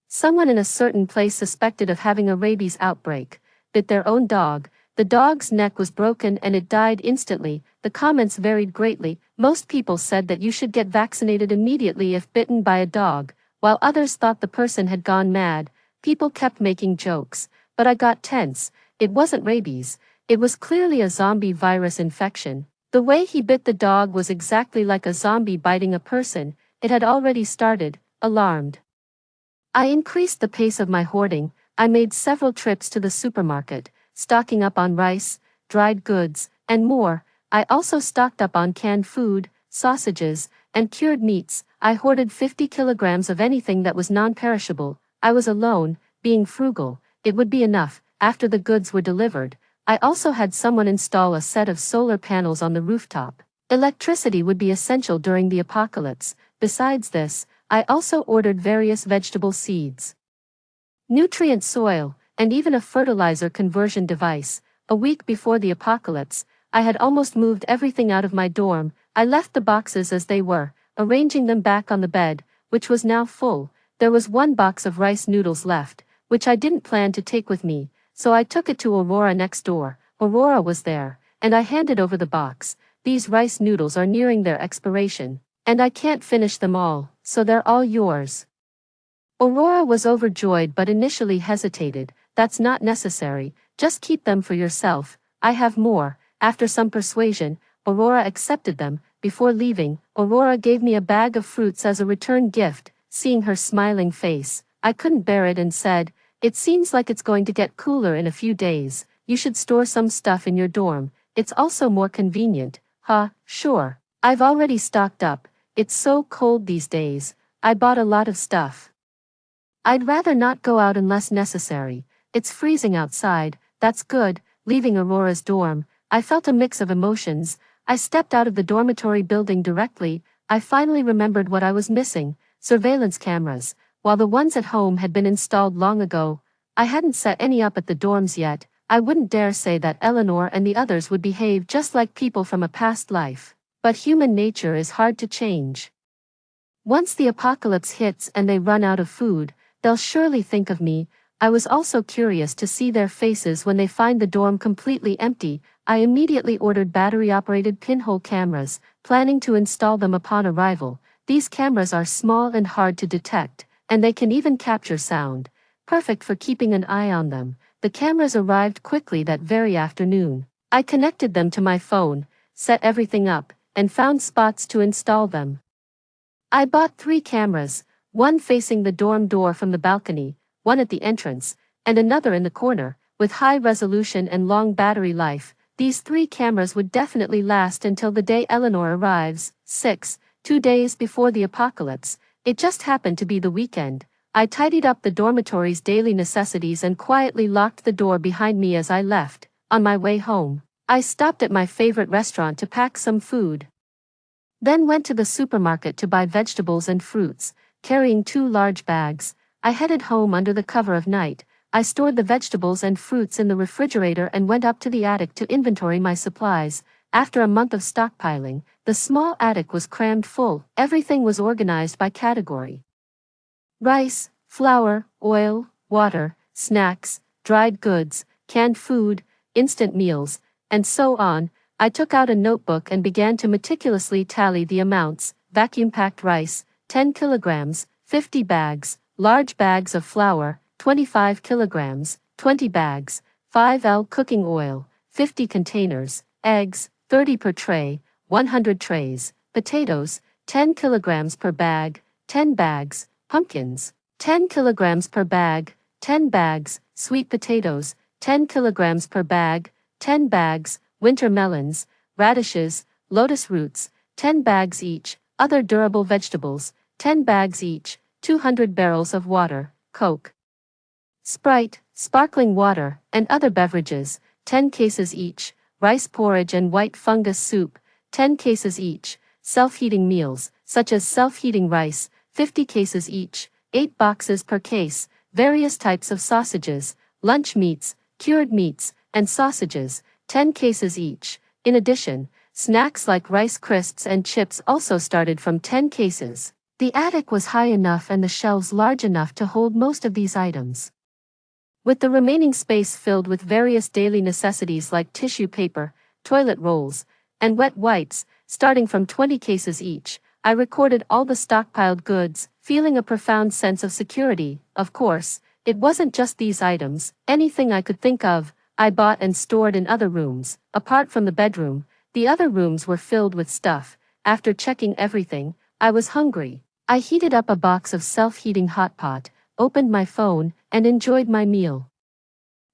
Someone in a certain place suspected of having a rabies outbreak, bit their own dog. The dog's neck was broken and it died instantly. The comments varied greatly. Most people said that you should get vaccinated immediately if bitten by a dog, while others thought the person had gone mad. People kept making jokes, but I got tense. It wasn't rabies. It was clearly a zombie virus infection. The way he bit the dog was exactly like a zombie biting a person. It had already started. Alarmed, I increased the pace of my hoarding. I made several trips to the supermarket, stocking up on rice, dried goods, and more. I also stocked up on canned food, sausages, and cured meats. I hoarded 50 kilograms of anything that was non-perishable. I was alone, being frugal. It would be enough. After the goods were delivered, I also had someone install a set of solar panels on the rooftop. Electricity would be essential during the apocalypse. Besides this, I also ordered various vegetable seeds, nutrient soil, and even a fertilizer conversion device. A week before the apocalypse, I had almost moved everything out of my dorm. I left the boxes as they were, arranging them back on the bed, which was now full. There was 1 box of rice noodles left, which I didn't plan to take with me, so I took it to Aurora next door. Aurora was there, and I handed over the box. "These rice noodles are nearing their expiration, and I can't finish them all, so they're all yours." Aurora was overjoyed but initially hesitated. "That's not necessary, just keep them for yourself, I have more." After some persuasion, Aurora accepted them. Before leaving, Aurora gave me a bag of fruits as a return gift. Seeing her smiling face, I couldn't bear it and said, "It seems like it's going to get cooler in a few days. You should store some stuff in your dorm. It's also more convenient." Sure. I've already stocked up. It's so cold these days. I bought a lot of stuff. I'd rather not go out unless necessary. It's freezing outside." "That's good." Leaving Aurora's dorm, I felt a mix of emotions. I stepped out of the dormitory building directly. I finally remembered what I was missing: surveillance cameras. While the ones at home had been installed long ago, I hadn't set any up at the dorms yet. I wouldn't dare say that Eleanor and the others would behave just like people from a past life, but human nature is hard to change. Once the apocalypse hits and they run out of food, they'll surely think of me. I was also curious to see their faces when they find the dorm completely empty. I immediately ordered battery-operated pinhole cameras, planning to install them upon arrival. These cameras are small and hard to detect, and they can even capture sound, perfect for keeping an eye on them. The cameras arrived quickly that very afternoon. I connected them to my phone, set everything up, and found spots to install them. I bought 3 cameras, one facing the dorm door from the balcony, one at the entrance, and another in the corner. With high resolution and long battery life, these 3 cameras would definitely last until the day Eleanor arrives. 6. 2 days before the apocalypse. It just happened to be the weekend. I tidied up the dormitory's daily necessities and quietly locked the door behind me as I left. On my way home, I stopped at my favorite restaurant to pack some food. Then went to the supermarket to buy vegetables and fruits. Carrying 2 large bags, I headed home under the cover of night. I stored the vegetables and fruits in the refrigerator and went up to the attic to inventory my supplies. After a month of stockpiling, the small attic was crammed full. Everything was organized by category: rice, flour, oil, water, snacks, dried goods, canned food, instant meals, and so on. I took out a notebook and began to meticulously tally the amounts: vacuum-packed rice, 10 kilograms, 50 bags, large bags of flour, 25 kilograms, 20 bags, 5L cooking oil, 50 containers, eggs, 30 per tray, 100 trays, potatoes, 10 kilograms per bag, 10 bags, pumpkins, 10 kilograms per bag, 10 bags, sweet potatoes, 10 kilograms per bag, 10 bags, winter melons, radishes, lotus roots, 10 bags each, other durable vegetables, 10 bags each, 200 barrels of water, Coke, Sprite, sparkling water, and other beverages, 10 cases each, rice porridge and white fungus soup, 10 cases each, self-heating meals, such as self-heating rice, 50 cases each, 8 boxes per case, various types of sausages, lunch meats, cured meats, and sausages, 10 cases each. In addition, snacks like Rice Crisps and chips also started from 10 cases. The attic was high enough and the shelves large enough to hold most of these items, with the remaining space filled with various daily necessities like tissue paper, toilet rolls, and wet wipes, starting from 20 cases each. I recorded all the stockpiled goods, feeling a profound sense of security. Of course, it wasn't just these items. Anything I could think of, I bought and stored in other rooms. Apart from the bedroom, the other rooms were filled with stuff. After checking everything, I was hungry. I heated up a box of self-heating hot pot, opened my phone, and enjoyed my meal.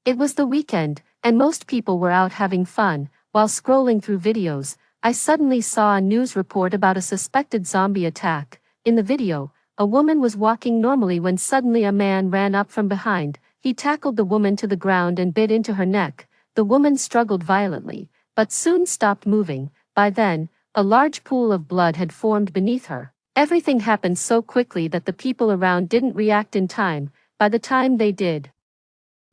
It was the weekend, and most people were out having fun. While scrolling through videos, I suddenly saw a news report about a suspected zombie attack. In the video, a woman was walking normally when suddenly a man ran up from behind. He tackled the woman to the ground and bit into her neck. The woman struggled violently, but soon stopped moving. By then, a large pool of blood had formed beneath her. Everything happened so quickly that the people around didn't react in time. By the time they did,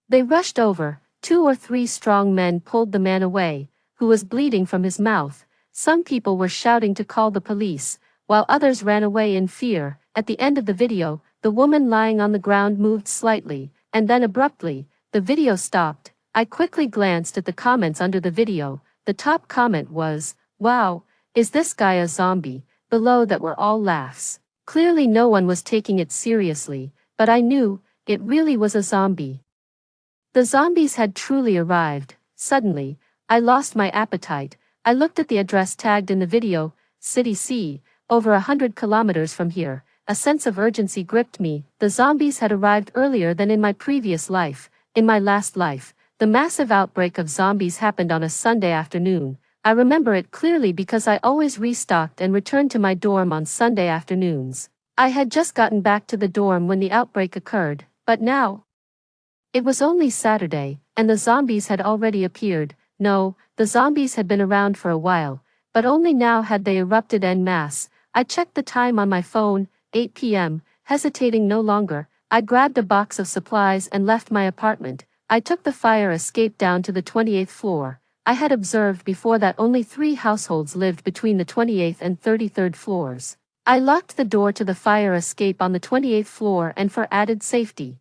they rushed over. 2 or 3 strong men pulled the man away, who was bleeding from his mouth. Some people were shouting to call the police, while others ran away in fear. At the end of the video, the woman lying on the ground moved slightly, and then abruptly, the video stopped. I quickly glanced at the comments under the video. The top comment was, "Wow, is this guy a zombie?" Below that were all laughs. Clearly no one was taking it seriously, but I knew, it really was a zombie. The zombies had truly arrived. Suddenly, I lost my appetite. I looked at the address tagged in the video, City C, over 100 kilometers from here. A sense of urgency gripped me. The zombies had arrived earlier than in my previous life. In my last life, the massive outbreak of zombies happened on a Sunday afternoon. I remember it clearly because I always restocked and returned to my dorm on Sunday afternoons. I had just gotten back to the dorm when the outbreak occurred, but now it was only Saturday, and the zombies had already appeared. No, the zombies had been around for a while, but only now had they erupted en masse. I checked the time on my phone, 8 p.m., hesitating no longer. I grabbed a box of supplies and left my apartment. I took the fire escape down to the 28th floor. I had observed before that only 3 households lived between the 28th and 33rd floors. I locked the door to the fire escape on the 28th floor and for added safety,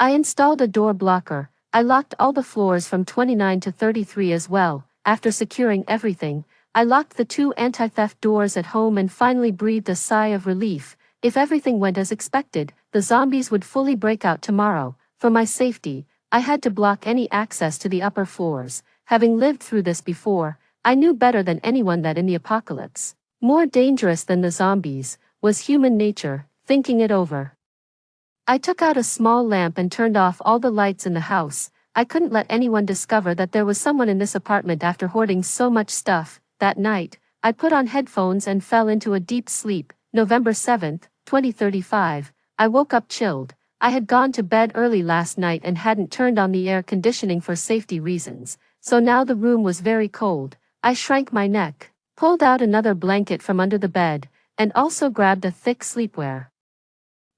I installed a door blocker. I locked all the floors from 29 to 33 as well. After securing everything, I locked the 2 anti-theft doors at home and finally breathed a sigh of relief. If everything went as expected, the zombies would fully break out tomorrow. For my safety, I had to block any access to the upper floors. Having lived through this before, I knew better than anyone that in the apocalypse, more dangerous than the zombies, was human nature. Thinking it over, I took out a small lamp and turned off all the lights in the house. I couldn't let anyone discover that there was someone in this apartment after hoarding so much stuff. That night, I put on headphones and fell into a deep sleep. November 7th, 2035. I woke up chilled. I had gone to bed early last night and hadn't turned on the air conditioning for safety reasons, so now the room was very cold. I shrank my neck, pulled out another blanket from under the bed, and also grabbed a thick sleepwear.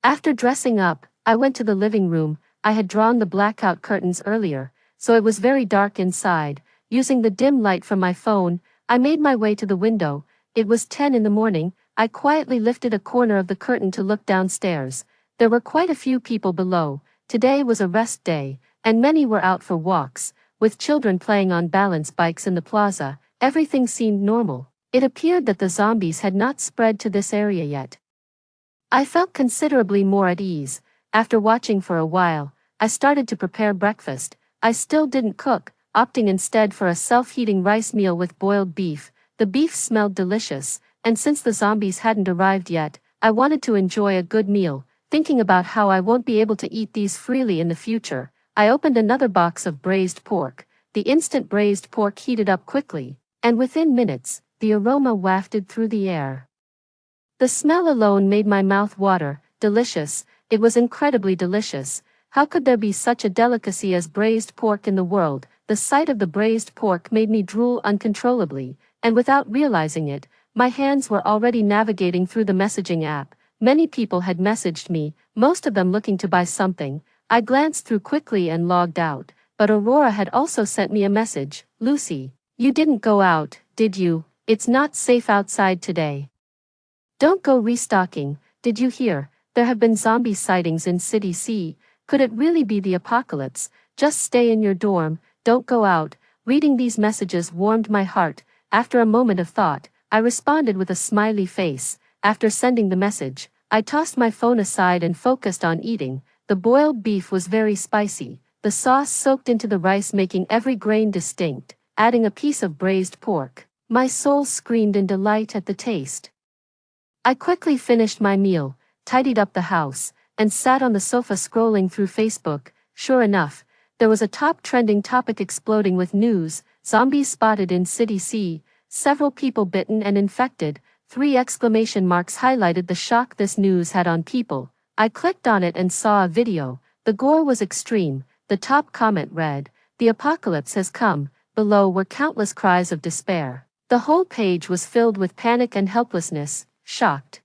After dressing up, I went to the living room. I had drawn the blackout curtains earlier, so it was very dark inside. Using the dim light from my phone, I made my way to the window. It was 10 in the morning. I quietly lifted a corner of the curtain to look downstairs. There were quite a few people below. Today was a rest day, and many were out for walks, with children playing on balance bikes in the plaza. Everything seemed normal. It appeared that the zombies had not spread to this area yet. I felt considerably more at ease. After watching for a while, I started to prepare breakfast. I still didn't cook, opting instead for a self-heating rice meal with boiled beef. The beef smelled delicious, and since the zombies hadn't arrived yet, I wanted to enjoy a good meal. Thinking about how I won't be able to eat these freely in the future, I opened another box of braised pork. The instant braised pork heated up quickly, and within minutes, the aroma wafted through the air. The smell alone made my mouth water. Delicious. It was incredibly delicious. How could there be such a delicacy as braised pork in the world? The sight of the braised pork made me drool uncontrollably, and without realizing it, my hands were already navigating through the messaging app. Many people had messaged me, most of them looking to buy something. I glanced through quickly and logged out, but Aurora had also sent me a message. Lucy, you didn't go out, did you? It's not safe outside today. Don't go restocking. Did you hear? There have been zombie sightings in City C. Could it really be the apocalypse? Just stay in your dorm, don't go out. Reading these messages warmed my heart. After a moment of thought, I responded with a smiley face. After sending the message, I tossed my phone aside and focused on eating. The boiled beef was very spicy. The sauce soaked into the rice, making every grain distinct. Adding a piece of braised pork, my soul screamed in delight at the taste. I quickly finished my meal, tidied up the house, and sat on the sofa scrolling through Facebook. Sure enough, there was a top trending topic exploding with news: zombies spotted in City C, several people bitten and infected. 3 exclamation marks highlighted the shock this news had on people. I clicked on it and saw a video. The gore was extreme. The top comment read, "The apocalypse has come." Below were countless cries of despair. The whole page was filled with panic and helplessness. Shocked,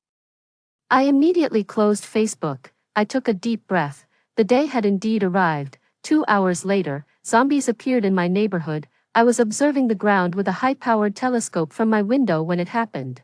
I immediately closed Facebook. I took a deep breath. The day had indeed arrived. 2 hours later, zombies appeared in my neighborhood. I was observing the ground with a high-powered telescope from my window when it happened.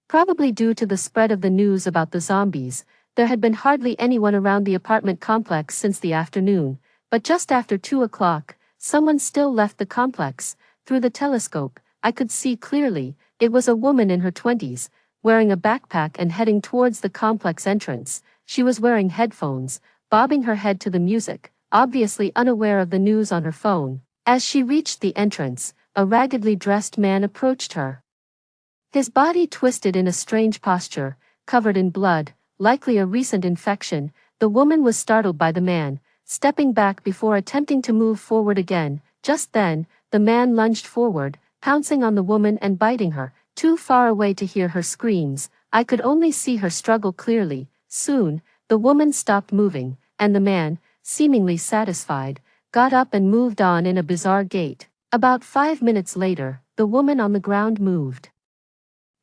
Probably due to the spread of the news about the zombies, there had been hardly anyone around the apartment complex since the afternoon, but just after 2 o'clock, someone still left the complex. Through the telescope, I could see clearly. It was a woman in her 20s, wearing a backpack and heading towards the complex entrance. She was wearing headphones, bobbing her head to the music, obviously unaware of the news on her phone. As she reached the entrance, a raggedly dressed man approached her. His body twisted in a strange posture, covered in blood, likely a recent infection. The woman was startled by the man, stepping back before attempting to move forward again. Just then, the man lunged forward, pouncing on the woman and biting her. Too far away to hear her screams, I could only see her struggle clearly. Soon, the woman stopped moving, and the man, seemingly satisfied, got up and moved on in a bizarre gait. About 5 minutes later, the woman on the ground moved.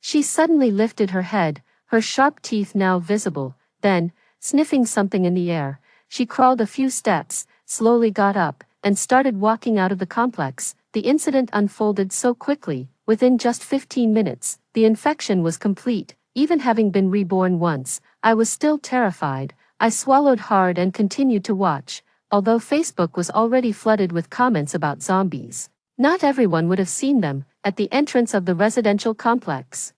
She suddenly lifted her head, her sharp teeth now visible. Then, sniffing something in the air, she crawled a few steps, slowly got up, and started walking out of the complex. The incident unfolded so quickly. Within just 15 minutes, the infection was complete. Even having been reborn once, I was still terrified. I swallowed hard and continued to watch. Although Facebook was already flooded with comments about zombies, not everyone would have seen them. At the entrance of the residential complex,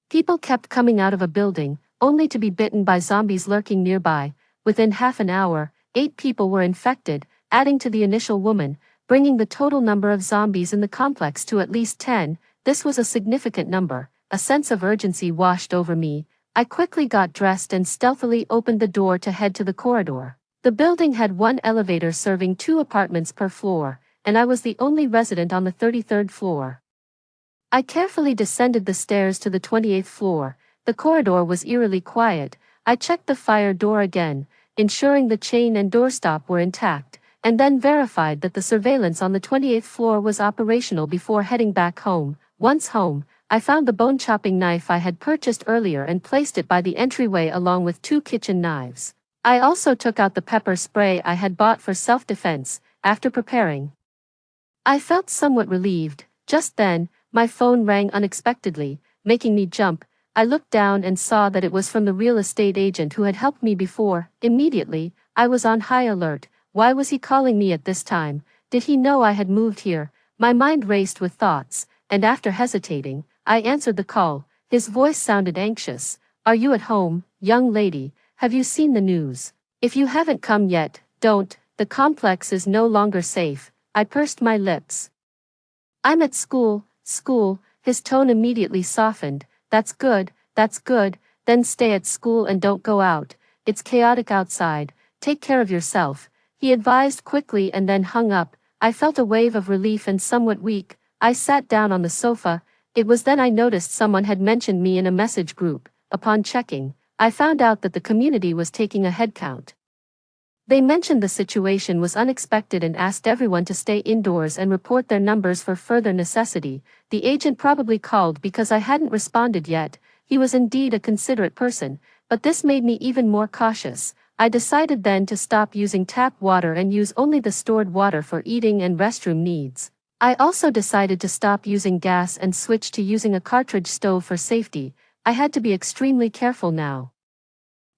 people kept coming out of a building, only to be bitten by zombies lurking nearby. Within half an hour, 8 people were infected, adding to the initial woman, bringing the total number of zombies in the complex to at least 10. This was a significant number. A sense of urgency washed over me. I quickly got dressed and stealthily opened the door to head to the corridor. The building had one elevator serving 2 apartments per floor, and I was the only resident on the 33rd floor. I carefully descended the stairs to the 28th floor. The corridor was eerily quiet. I checked the fire door again, ensuring the chain and doorstop were intact, and then verified that the surveillance on the 28th floor was operational before heading back home. Once home, I found the bone-chopping knife I had purchased earlier and placed it by the entryway along with 2 kitchen knives. I also took out the pepper spray I had bought for self-defense. After preparing, I felt somewhat relieved. Just then, my phone rang unexpectedly, making me jump. I looked down and saw that it was from the real estate agent who had helped me before. Immediately, I was on high alert. Why was he calling me at this time? Did he know I had moved here? My mind raced with thoughts, and after hesitating, I answered the call. His voice sounded anxious. "Are you at home, young lady? Have you seen the news? If you haven't come yet, don't. The complex is no longer safe." I pursed my lips. "I'm at school." "School?" His tone immediately softened. That's good, then stay at school and don't go out. It's chaotic outside. Take care of yourself," he advised quickly and then hung up. I felt a wave of relief and somewhat weak. I sat down on the sofa. It was then I noticed someone had mentioned me in a message group. Upon checking, I found out that the community was taking a head count. They mentioned the situation was unexpected and asked everyone to stay indoors and report their numbers for further necessity. The agent probably called because I hadn't responded yet. He was indeed a considerate person, but this made me even more cautious. I decided then to stop using tap water and use only the stored water for eating and restroom needs. I also decided to stop using gas and switch to using a cartridge stove for safety. I had to be extremely careful now.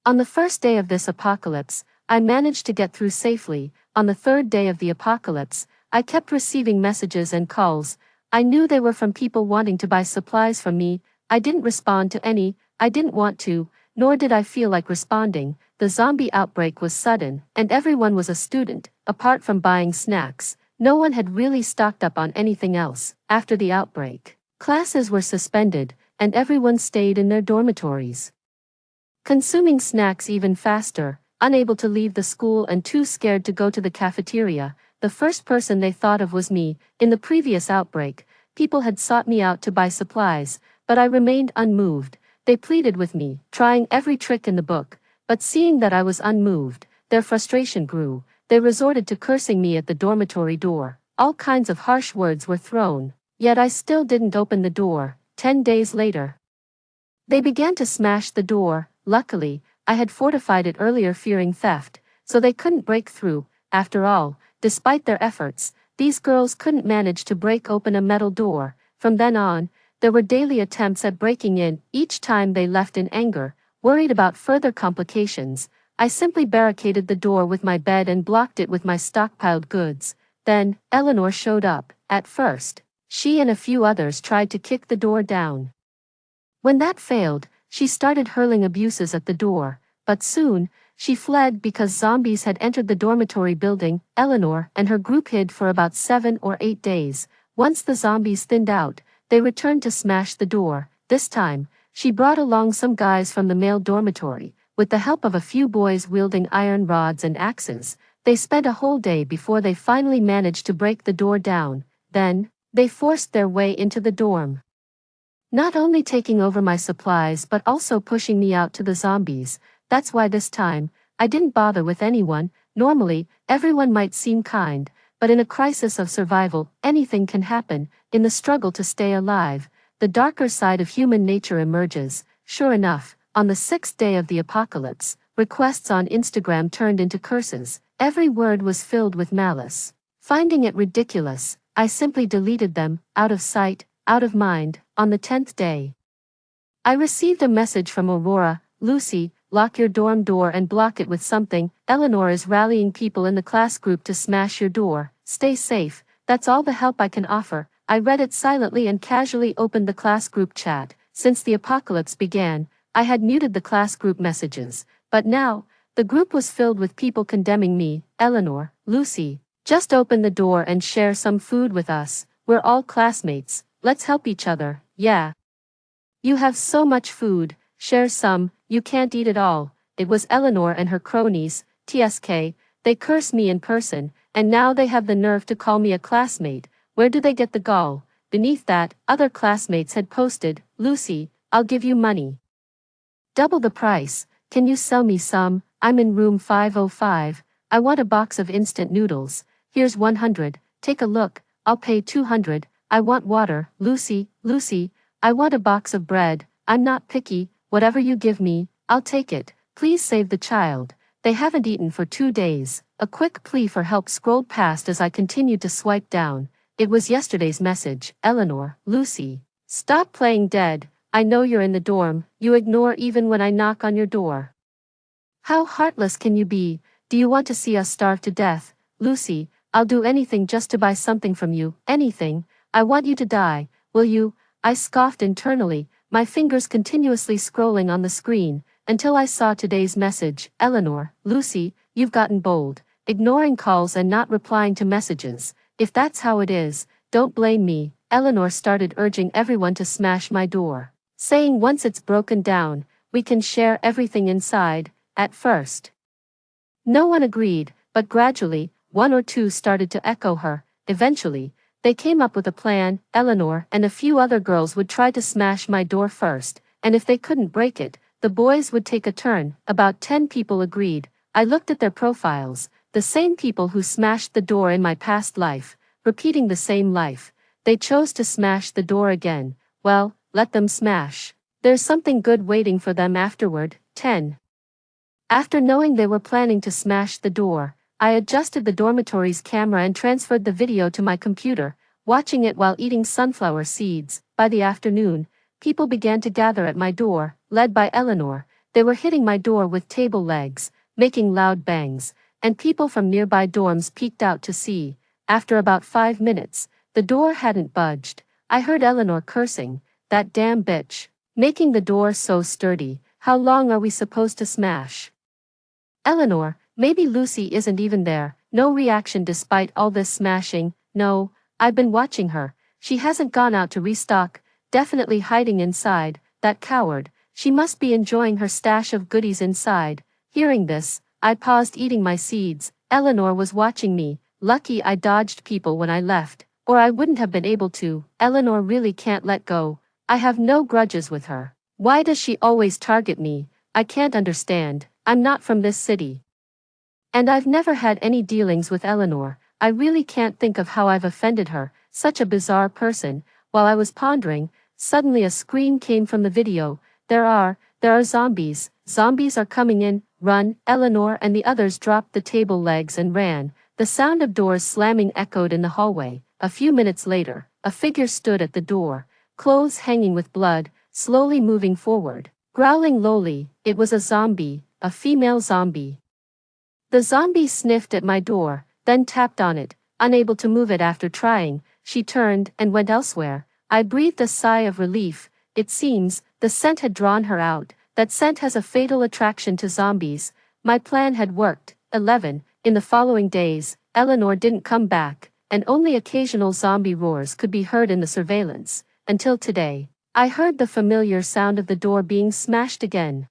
On the first day of this apocalypse, I managed to get through safely. On the third day of the apocalypse, I kept receiving messages and calls. I knew they were from people wanting to buy supplies from me. I didn't respond to any. I didn't want to, nor did I feel like responding. The zombie outbreak was sudden, and everyone was a student. Apart from buying snacks, no one had really stocked up on anything else. After the outbreak, classes were suspended, and everyone stayed in their dormitories, consuming snacks even faster. Unable to leave the school and too scared to go to the cafeteria, the first person they thought of was me. In the previous outbreak, people had sought me out to buy supplies, but I remained unmoved. They pleaded with me, trying every trick in the book, but seeing that I was unmoved, their frustration grew. They resorted to cursing me at the dormitory door. All kinds of harsh words were thrown, yet I still didn't open the door. 10 days later, they began to smash the door. Luckily, I had fortified it earlier fearing theft, so they couldn't break through. After all, despite their efforts, these girls couldn't manage to break open a metal door. From then on, there were daily attempts at breaking in. Each time they left in anger, worried about further complications. I simply barricaded the door with my bed and blocked it with my stockpiled goods. Then, Eleanor showed up. At first, she and a few others tried to kick the door down. When that failed, she started hurling abuses at the door, but soon, she fled because zombies had entered the dormitory building. Eleanor and her group hid for about 7 or 8 days. Once the zombies thinned out, they returned to smash the door. This time, she brought along some guys from the male dormitory. With the help of a few boys wielding iron rods and axes, they spent a whole day before they finally managed to break the door down. Then, they forced their way into the dorm, not only taking over my supplies but also pushing me out to the zombies. That's why this time, I didn't bother with anyone. Normally, everyone might seem kind, but in a crisis of survival, anything can happen. In the struggle to stay alive, the darker side of human nature emerges. Sure enough, on the 6th day of the apocalypse, requests on Instagram turned into curses. Every word was filled with malice. Finding it ridiculous, I simply deleted them, out of sight, out of mind. On the 10th day, I received a message from Aurora. "Lucy, lock your dorm door and block it with something. Eleanor is rallying people in the class group to smash your door. Stay safe. That's all the help I can offer." I read it silently and casually opened the class group chat. Since the apocalypse began, I had muted the class group messages, but now, the group was filled with people condemning me. "Eleanor, Lucy, just open the door and share some food with us. We're all classmates. Let's help each other. Yeah. You have so much food." share some, you can't eat it all. It was Eleanor and her cronies, TSK, they curse me in person, and now they have the nerve to call me a classmate. Where do they get the gall? Beneath that, other classmates had posted, Lucy, I'll give you money. Double the price, can you sell me some? I'm in room 505, I want a box of instant noodles, here's 100, take a look, I'll pay 200, I want water, Lucy, I want a box of bread, I'm not picky, whatever you give me, I'll take it, please save the child, they haven't eaten for 2 days. A quick plea for help scrolled past as I continued to swipe down. It was yesterday's message, Eleanor, Lucy. Stop playing dead, I know you're in the dorm, you ignore even when I knock on your door. How heartless can you be? Do you want to see us starve to death? Lucy, I'll do anything just to buy something from you, anything. I want you to die, will you? I scoffed internally, my fingers continuously scrolling on the screen, until I saw today's message, Eleanor, Lucy, you've gotten bold, ignoring calls and not replying to messages. If that's how it is, don't blame me. Eleanor started urging everyone to smash my door, saying once it's broken down, we can share everything inside. At first, no one agreed, but gradually, one or two started to echo her. Eventually, they came up with a plan. Eleanor and a few other girls would try to smash my door first, and if they couldn't break it, the boys would take a turn. About 10 people agreed. I looked at their profiles, the same people who smashed the door in my past life, repeating the same life. They chose to smash the door again. Well, let them smash. There's something good waiting for them afterward. 10. After knowing they were planning to smash the door, I adjusted the dormitory's camera and transferred the video to my computer, watching it while eating sunflower seeds. By the afternoon, people began to gather at my door, led by Eleanor. They were hitting my door with table legs, making loud bangs, and people from nearby dorms peeked out to see. After about 5 minutes, the door hadn't budged. I heard Eleanor cursing, that damn bitch, making the door so sturdy. How long are we supposed to smash? Eleanor, maybe Lucy isn't even there. No reaction despite all this smashing. No, I've been watching her. She hasn't gone out to restock, definitely hiding inside. That coward, she must be enjoying her stash of goodies inside. Hearing this, I paused eating my seeds. Eleanor was watching me. Lucky I dodged people when I left, or I wouldn't have been able to. Eleanor really can't let go. I have no grudges with her. Why does she always target me? I can't understand. I'm not from this city. And I've never had any dealings with Eleanor. I really can't think of how I've offended her, such a bizarre person. While I was pondering, suddenly a scream came from the video. There are zombies. Zombies are coming in, run. Eleanor and the others dropped the table legs and ran. The sound of doors slamming echoed in the hallway. A few minutes later, a figure stood at the door, clothes hanging with blood, slowly moving forward, growling lowly. It was a zombie, a female zombie. The zombie sniffed at my door, then tapped on it, unable to move it after trying. She turned and went elsewhere. I breathed a sigh of relief. It seems, the scent had drawn her out. That scent has a fatal attraction to zombies. My plan had worked. 11. In the following days, Eleanor didn't come back, and only occasional zombie roars could be heard in the surveillance. Until today, I heard the familiar sound of the door being smashed again.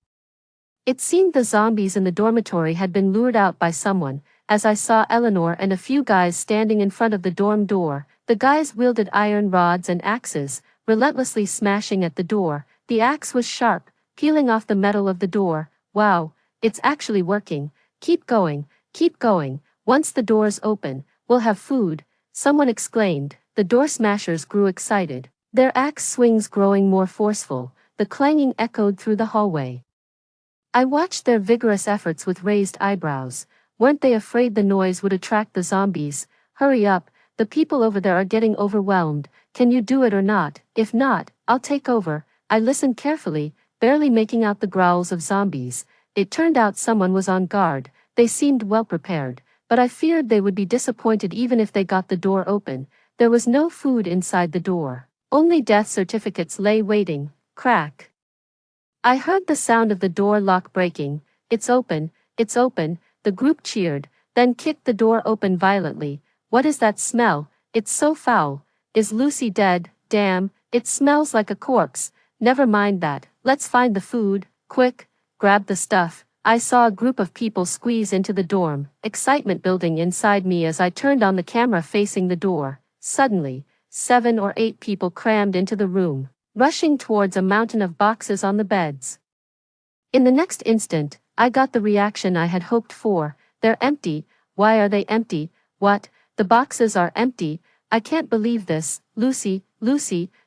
It seemed the zombies in the dormitory had been lured out by someone, as I saw Eleanor and a few guys standing in front of the dorm door. The guys wielded iron rods and axes, relentlessly smashing at the door. The axe was sharp, peeling off the metal of the door. Wow, it's actually working. Keep going, keep going. Once the doors open, we'll have food, someone exclaimed. The door smashers grew excited, their axe swings growing more forceful. The clanging echoed through the hallway. I watched their vigorous efforts with raised eyebrows. Weren't they afraid the noise would attract the zombies? Hurry up, the people over there are getting overwhelmed. Can you do it or not? If not, I'll take over. I listened carefully, barely making out the growls of zombies. It turned out someone was on guard. They seemed well prepared, but I feared they would be disappointed even if they got the door open. There was no food inside the door. Only death certificates lay waiting. Crack. I heard the sound of the door lock breaking. It's open, the group cheered, then kicked the door open violently. What is that smell? It's so foul. Is Lucy dead? Damn, it smells like a corpse. never mind that, let's find the food, quick, grab the stuff. I saw a group of people squeeze into the dorm, excitement building inside me as I turned on the camera facing the door. Suddenly, 7 or 8 people crammed into the room, rushing towards a mountain of boxes on the beds. In the next instant, I got the reaction I had hoped for. They're empty. Why are they empty? What? The boxes are empty. I can't believe this. Lucy,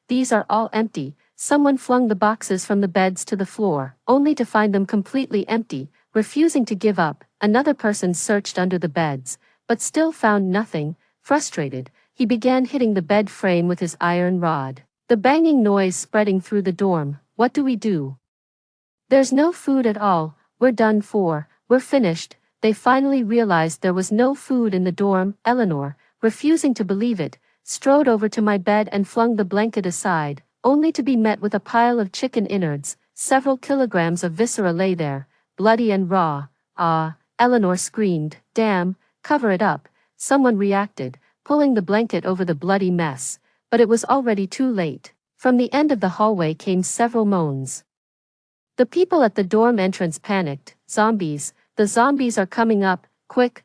these are all empty. Someone flung the boxes from the beds to the floor, only to find them completely empty. Refusing to give up, another person searched under the beds, but still found nothing. Frustrated, he began hitting the bed frame with his iron rod, the banging noise spreading through the dorm. What do we do? There's no food at all. We're done for. We're finished. They finally realized there was no food in the dorm. Eleanor, refusing to believe it, strode over to my bed and flung the blanket aside, only to be met with a pile of chicken innards. Several kilograms of viscera lay there, bloody and raw. Ah, Eleanor screamed. Damn, cover it up. Someone reacted, pulling the blanket over the bloody mess, but it was already too late. From the end of the hallway came several moans. The people at the dorm entrance panicked. Zombies, the zombies are coming up. Quick,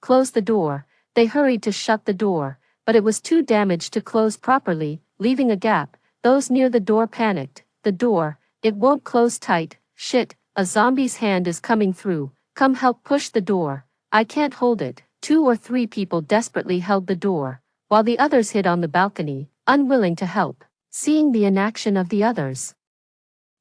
close the door. They hurried to shut the door, but it was too damaged to close properly, leaving a gap. Those near the door panicked. The door, it won't close tight. Shit, a zombie's hand is coming through. Come help push the door. I can't hold it. 2 or 3 people desperately held the door, while the others hid on the balcony, unwilling to help. Seeing the inaction of the others,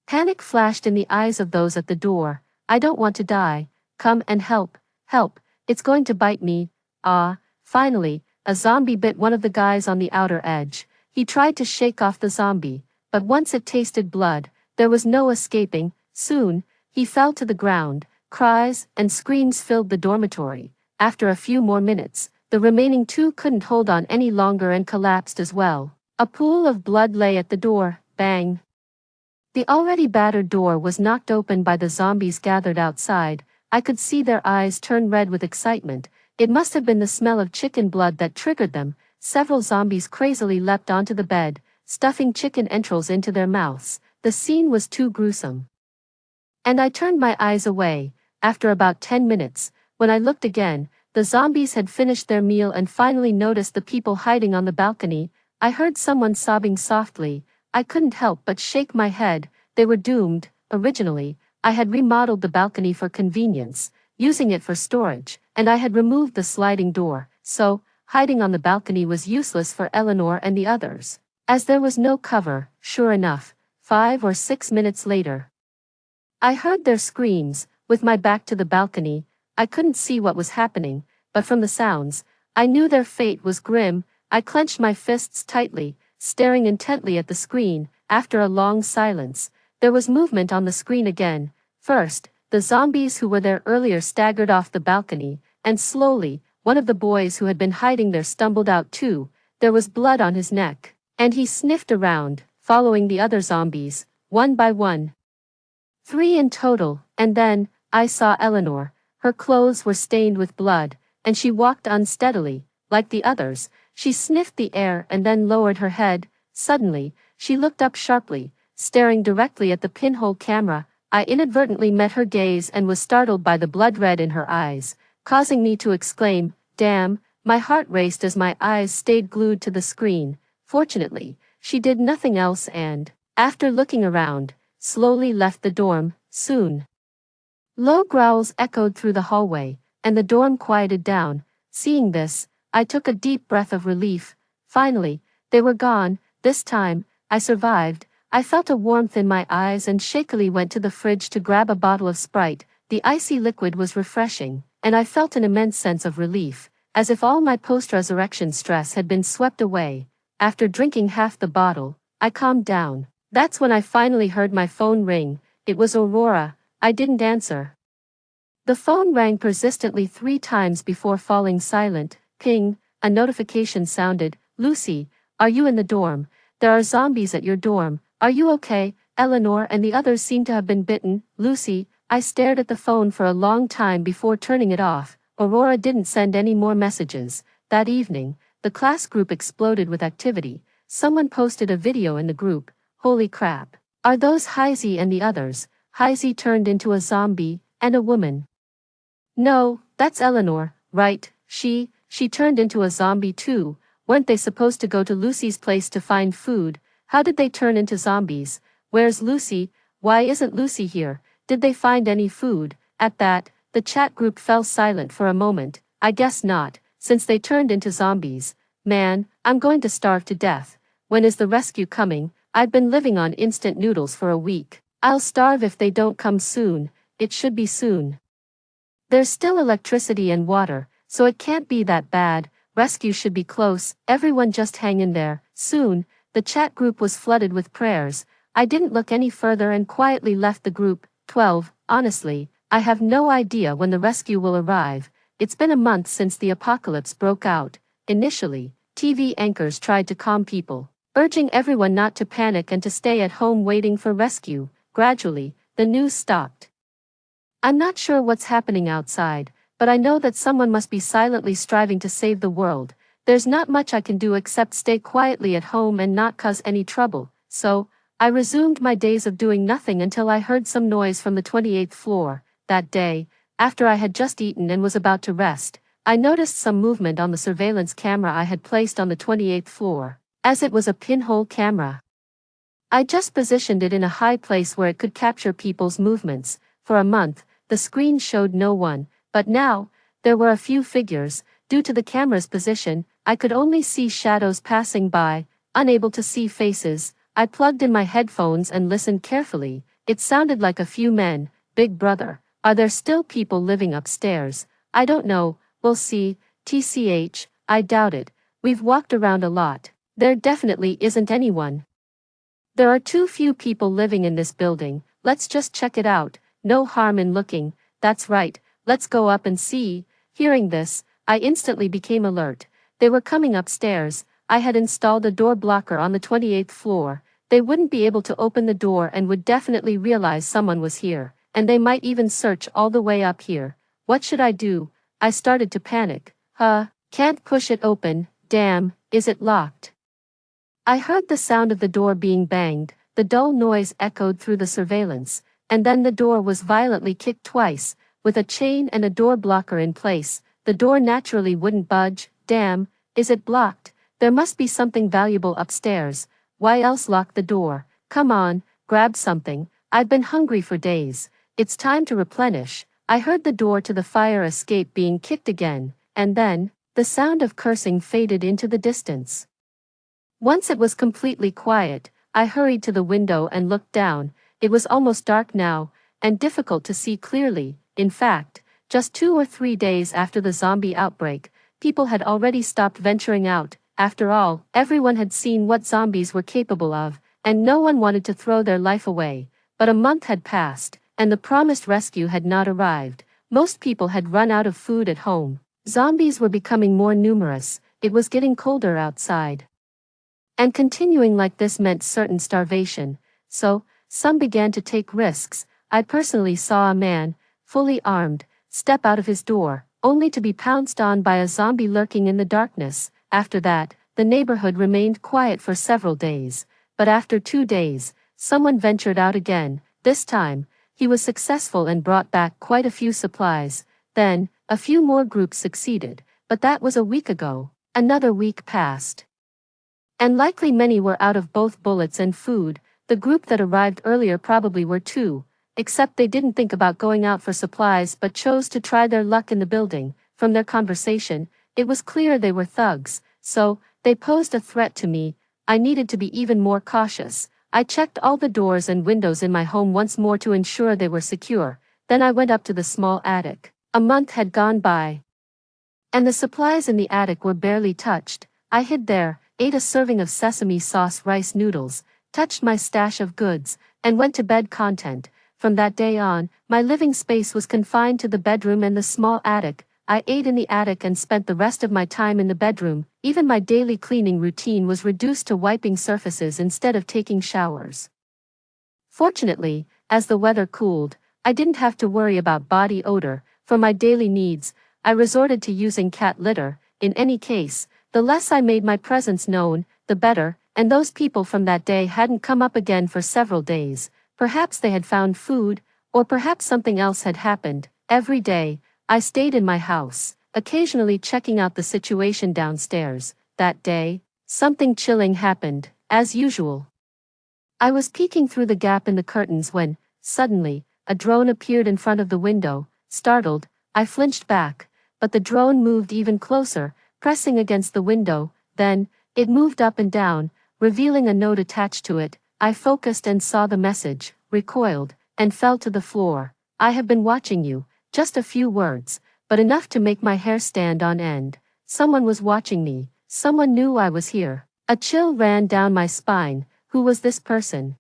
panic flashed in the eyes of those at the door. I don't want to die. Come and help. Help. It's going to bite me. Ah, finally, a zombie bit one of the guys on the outer edge. He tried to shake off the zombie, but once it tasted blood, there was no escaping. Soon, he fell to the ground. Cries and screams filled the dormitory. After a few more minutes, the remaining 2 couldn't hold on any longer and collapsed as well. A pool of blood lay at the door. Bang. The already battered door was knocked open by the zombies gathered outside. I could see their eyes turn red with excitement. It must have been the smell of chicken blood that triggered them. Several zombies crazily leapt onto the bed, stuffing chicken entrails into their mouths. The scene was too gruesome, and I turned my eyes away. After about 10 minutes, when I looked again, the zombies had finished their meal and finally noticed the people hiding on the balcony. I heard someone sobbing softly. I couldn't help but shake my head. They were doomed. Originally, I had remodeled the balcony for convenience, using it for storage, and I had removed the sliding door, so hiding on the balcony was useless for Eleanor and the others, as there was no cover. Sure enough, 5 or 6 minutes later, I heard their screams. With my back to the balcony, I couldn't see what was happening, but from the sounds, I knew their fate was grim. I clenched my fists tightly, staring intently at the screen. After a long silence, there was movement on the screen again. First, the zombies who were there earlier staggered off the balcony, and slowly, one of the boys who had been hiding there stumbled out too. There was blood on his neck, and he sniffed around, following the other zombies, one by one. 3 in total, and then, I saw Eleanor. Her clothes were stained with blood, and she walked unsteadily, like the others. She sniffed the air and then lowered her head. Suddenly, she looked up sharply, staring directly at the pinhole camera. I inadvertently met her gaze and was startled by the blood red in her eyes, causing me to exclaim, "Damn!" My heart raced as my eyes stayed glued to the screen. Fortunately, she did nothing else and, after looking around, slowly left the dorm. Soon, low growls echoed through the hallway, and the dorm quieted down. Seeing this, I took a deep breath of relief. Finally, they were gone. This time, I survived. I felt a warmth in my eyes and shakily went to the fridge to grab a bottle of Sprite. The icy liquid was refreshing, and I felt an immense sense of relief, as if all my post-resurrection stress had been swept away. After drinking half the bottle, I calmed down. That's when I finally heard my phone ring. It was Aurora. I didn't answer. The phone rang persistently 3 times before falling silent. Ping, a notification sounded. "Lucy, are you in the dorm? There are zombies at your dorm. Are you okay?" Eleanor and the others seemed to have been bitten. "Lucy." I stared at the phone for a long time before turning it off. Aurora didn't send any more messages. That evening, the class group exploded with activity. Someone posted a video in the group. Holy crap. Are those Heisey and the others? Heisey turned into a zombie, and a woman. No, that's Eleanor, right? She turned into a zombie too. Weren't they supposed to go to Lucy's place to find food? How did they turn into zombies? Where's Lucy? Why isn't Lucy here? Did they find any food? At that, the chat group fell silent for a moment. I guess not, since they turned into zombies. Man, I'm going to starve to death. When is the rescue coming? I've been living on instant noodles for a week. I'll starve if they don't come soon. It should be soon. There's still electricity and water, so it can't be that bad. Rescue should be close. Everyone just hang in there. Soon, the chat group was flooded with prayers. I didn't look any further and quietly left the group. 12. Honestly, I have no idea when the rescue will arrive. It's been a month since the apocalypse broke out. Initially, TV anchors tried to calm people, urging everyone not to panic and to stay at home waiting for rescue. Gradually, the news stopped. I'm not sure what's happening outside, but I know that someone must be silently striving to save the world. There's not much I can do except stay quietly at home and not cause any trouble, so I resumed my days of doing nothing until I heard some noise from the 28th floor. That day, after I had just eaten and was about to rest, I noticed some movement on the surveillance camera I had placed on the 28th floor, as it was a pinhole camera. I just positioned it in a high place where it could capture people's movements. For a month, the screen showed no one, but now, there were a few figures. Due to the camera's position, I could only see shadows passing by, unable to see faces. I plugged in my headphones and listened carefully. It sounded like a few men. Big brother, are there still people living upstairs? I don't know, we'll see. TCH, I doubt it. We've walked around a lot. There definitely isn't anyone. There are too few people living in this building. Let's just check it out. No harm in looking. That's right, let's go up and see. Hearing this, I instantly became alert. They were coming upstairs. I had installed a door blocker on the 28th floor. They wouldn't be able to open the door and would definitely realize someone was here, and they might even search all the way up here. What should I do? I started to panic. Can't push it open. Damn, is it locked? I heard the sound of the door being banged. The dull noise echoed through the surveillance, and then the door was violently kicked twice. With a chain and a door blocker in place, the door naturally wouldn't budge. Damn, is it blocked? There must be something valuable upstairs. Why else lock the door? Come on, grab something. I've been hungry for days. It's time to replenish. I heard the door to the fire escape being kicked again, and then, the sound of cursing faded into the distance. Once it was completely quiet, I hurried to the window and looked down. It was almost dark now, and difficult to see clearly. In fact, just 2 or 3 days after the zombie outbreak, people had already stopped venturing out. After all, everyone had seen what zombies were capable of, and no one wanted to throw their life away. But a month had passed, and the promised rescue had not arrived. Most people had run out of food at home. Zombies were becoming more numerous. It was getting colder outside. And continuing like this meant certain starvation. So, some began to take risks. I personally saw a man, fully armed, step out of his door, only to be pounced on by a zombie lurking in the darkness. After that, the neighborhood remained quiet for several days. But after 2 days, someone ventured out again. This time, he was successful and brought back quite a few supplies. Then, a few more groups succeeded, but that was a week ago. Another week passed. And likely many were out of both bullets and food. The group that arrived earlier probably were too, except they didn't think about going out for supplies but chose to try their luck in the building. From their conversation, it was clear they were thugs, so they posed a threat to me. I needed to be even more cautious. I checked all the doors and windows in my home once more to ensure they were secure. Then I went up to the small attic. A month had gone by, and the supplies in the attic were barely touched. I hid there, ate a serving of sesame sauce rice noodles, touched my stash of goods, and went to bed content. From that day on, my living space was confined to the bedroom and the small attic. I ate in the attic and spent the rest of my time in the bedroom. Even my daily cleaning routine was reduced to wiping surfaces instead of taking showers. Fortunately, as the weather cooled, I didn't have to worry about body odor. For my daily needs, I resorted to using cat litter. In any case, the less I made my presence known, the better. and those people from that day hadn't come up again for several days. Perhaps they had found food, or perhaps something else had happened. Every day, I stayed in my house, occasionally checking out the situation downstairs. That day, something chilling happened, as usual. I was peeking through the gap in the curtains when, suddenly, a drone appeared in front of the window. Startled, I flinched back, but the drone moved even closer, pressing against the window. Then, it moved up and down, revealing a note attached to it. I focused and saw the message, recoiled, and fell to the floor. I have been watching you, just a few words, but enough to make my hair stand on end. Someone was watching me, someone knew I was here. A chill ran down my spine. Who was this person?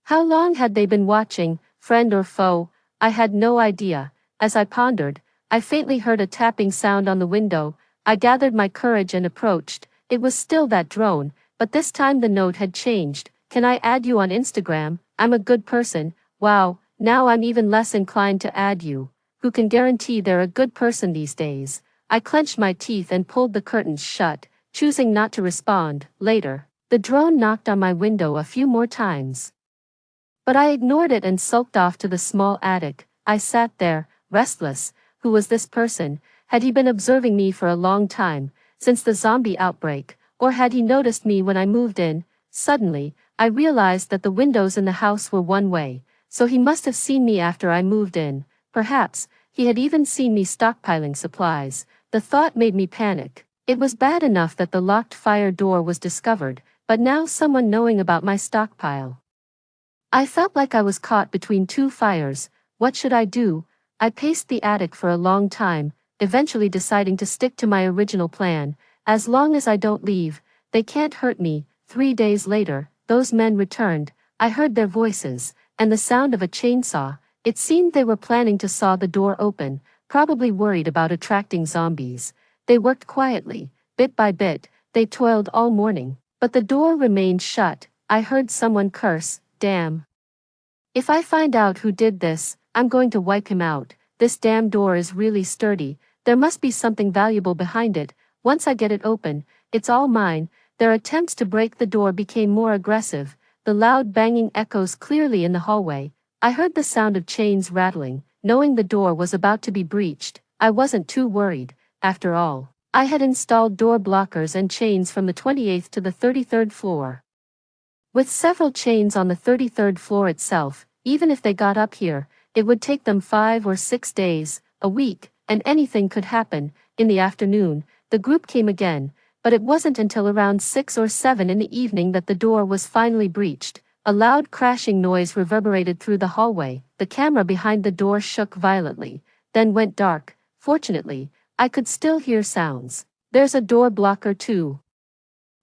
How long had they been watching, friend or foe? I had no idea. As I pondered, I faintly heard a tapping sound on the window. I gathered my courage and approached. It was still that drone, but this time the note had changed. Can I add you on Instagram? I'm a good person. Wow, now I'm even less inclined to add you. Who can guarantee they're a good person these days? I clenched my teeth and pulled the curtains shut, choosing not to respond. Later, the drone knocked on my window a few more times. But I ignored it and sulked off to the small attic. I sat there, restless. Who was this person? Had he been observing me for a long time, since the zombie outbreak, or had he noticed me when I moved in? Suddenly, I realized that the windows in the house were one way, so he must have seen me after I moved in. Perhaps, he had even seen me stockpiling supplies. The thought made me panic. It was bad enough that the locked fire door was discovered, but now someone knowing about my stockpile. I felt like I was caught between two fires. What should I do? I paced the attic for a long time, eventually deciding to stick to my original plan. As long as I don't leave, they can't hurt me. 3 days later, those men returned. I heard their voices, and the sound of a chainsaw. It seemed they were planning to saw the door open, probably worried about attracting zombies. They worked quietly, bit by bit. They toiled all morning, but the door remained shut. I heard someone curse, "Damn. If I find out who did this, I'm going to wipe him out. This damn door is really sturdy. There must be something valuable behind it. Once I get it open, it's all mine." Their attempts to break the door became more aggressive. The loud banging echoes clearly in the hallway. I heard the sound of chains rattling. Knowing the door was about to be breached, I wasn't too worried. After all, I had installed door blockers and chains from the 28th to the 33rd floor. With several chains on the 33rd floor itself, even if they got up here, it would take them 5 or 6 days, a week, and anything could happen. In the afternoon, the group came again, but it wasn't until around 6 or 7 in the evening that the door was finally breached. A loud crashing noise reverberated through the hallway. The camera behind the door shook violently, then went dark. Fortunately, I could still hear sounds. There's a door blocker too.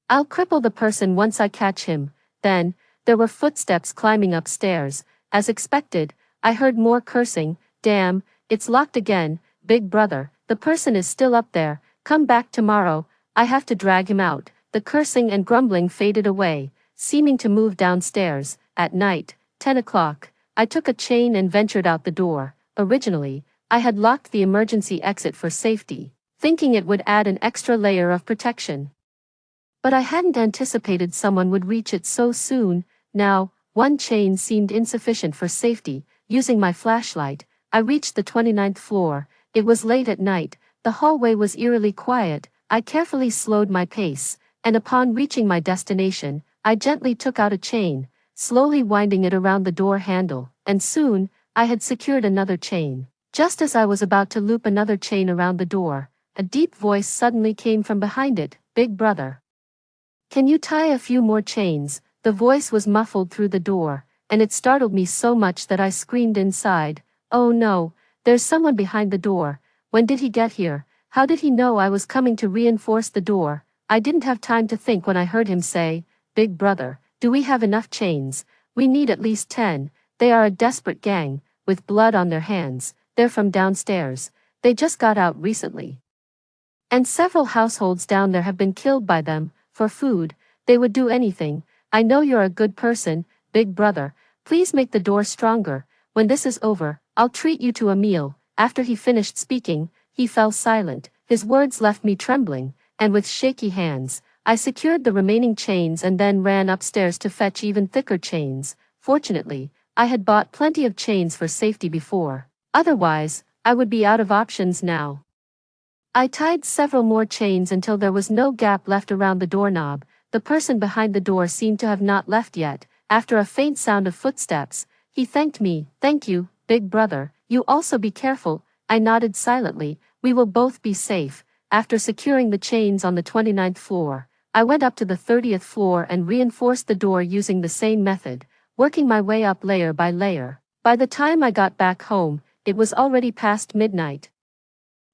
I'll cripple the person once I catch him. Then, there were footsteps climbing upstairs. As expected, I heard more cursing. "Damn, it's locked again, big brother. The person is still up there. Come back tomorrow. I have to drag him out." The cursing and grumbling faded away, seeming to move downstairs. At night, 10 o'clock, I took a chain and ventured out the door. Originally, I had locked the emergency exit for safety, thinking it would add an extra layer of protection. But I hadn't anticipated someone would reach it so soon. Now, one chain seemed insufficient for safety. Using my flashlight, I reached the 29th floor. It was late at night. The hallway was eerily quiet. I carefully slowed my pace, and upon reaching my destination, I gently took out a chain, slowly winding it around the door handle, and soon, I had secured another chain. Just as I was about to loop another chain around the door, a deep voice suddenly came from behind it. "Big brother, can you tie a few more chains?" The voice was muffled through the door, and it startled me so much that I screamed inside. "Oh no, there's someone behind the door. When did he get here? How did he know I was coming to reinforce the door?" I didn't have time to think when I heard him say, "Big brother, do we have enough chains? We need at least 10. They are a desperate gang, with blood on their hands. They're from downstairs. They just got out recently. And several households down there have been killed by them. For food, they would do anything. I know you're a good person, big brother. Please make the door stronger. When this is over, I'll treat you to a meal." After he finished speaking, he fell silent. His words left me trembling, and with shaky hands, I secured the remaining chains and then ran upstairs to fetch even thicker chains. Fortunately, I had bought plenty of chains for safety before. Otherwise, I would be out of options now. I tied several more chains until there was no gap left around the doorknob. The person behind the door seemed to have not left yet. After a faint sound of footsteps, he thanked me. "Thank you, big brother. You also be careful." I nodded silently. "We will both be safe." After securing the chains on the 29th floor, I went up to the 30th floor and reinforced the door using the same method, working my way up layer by layer. By the time I got back home, it was already past midnight.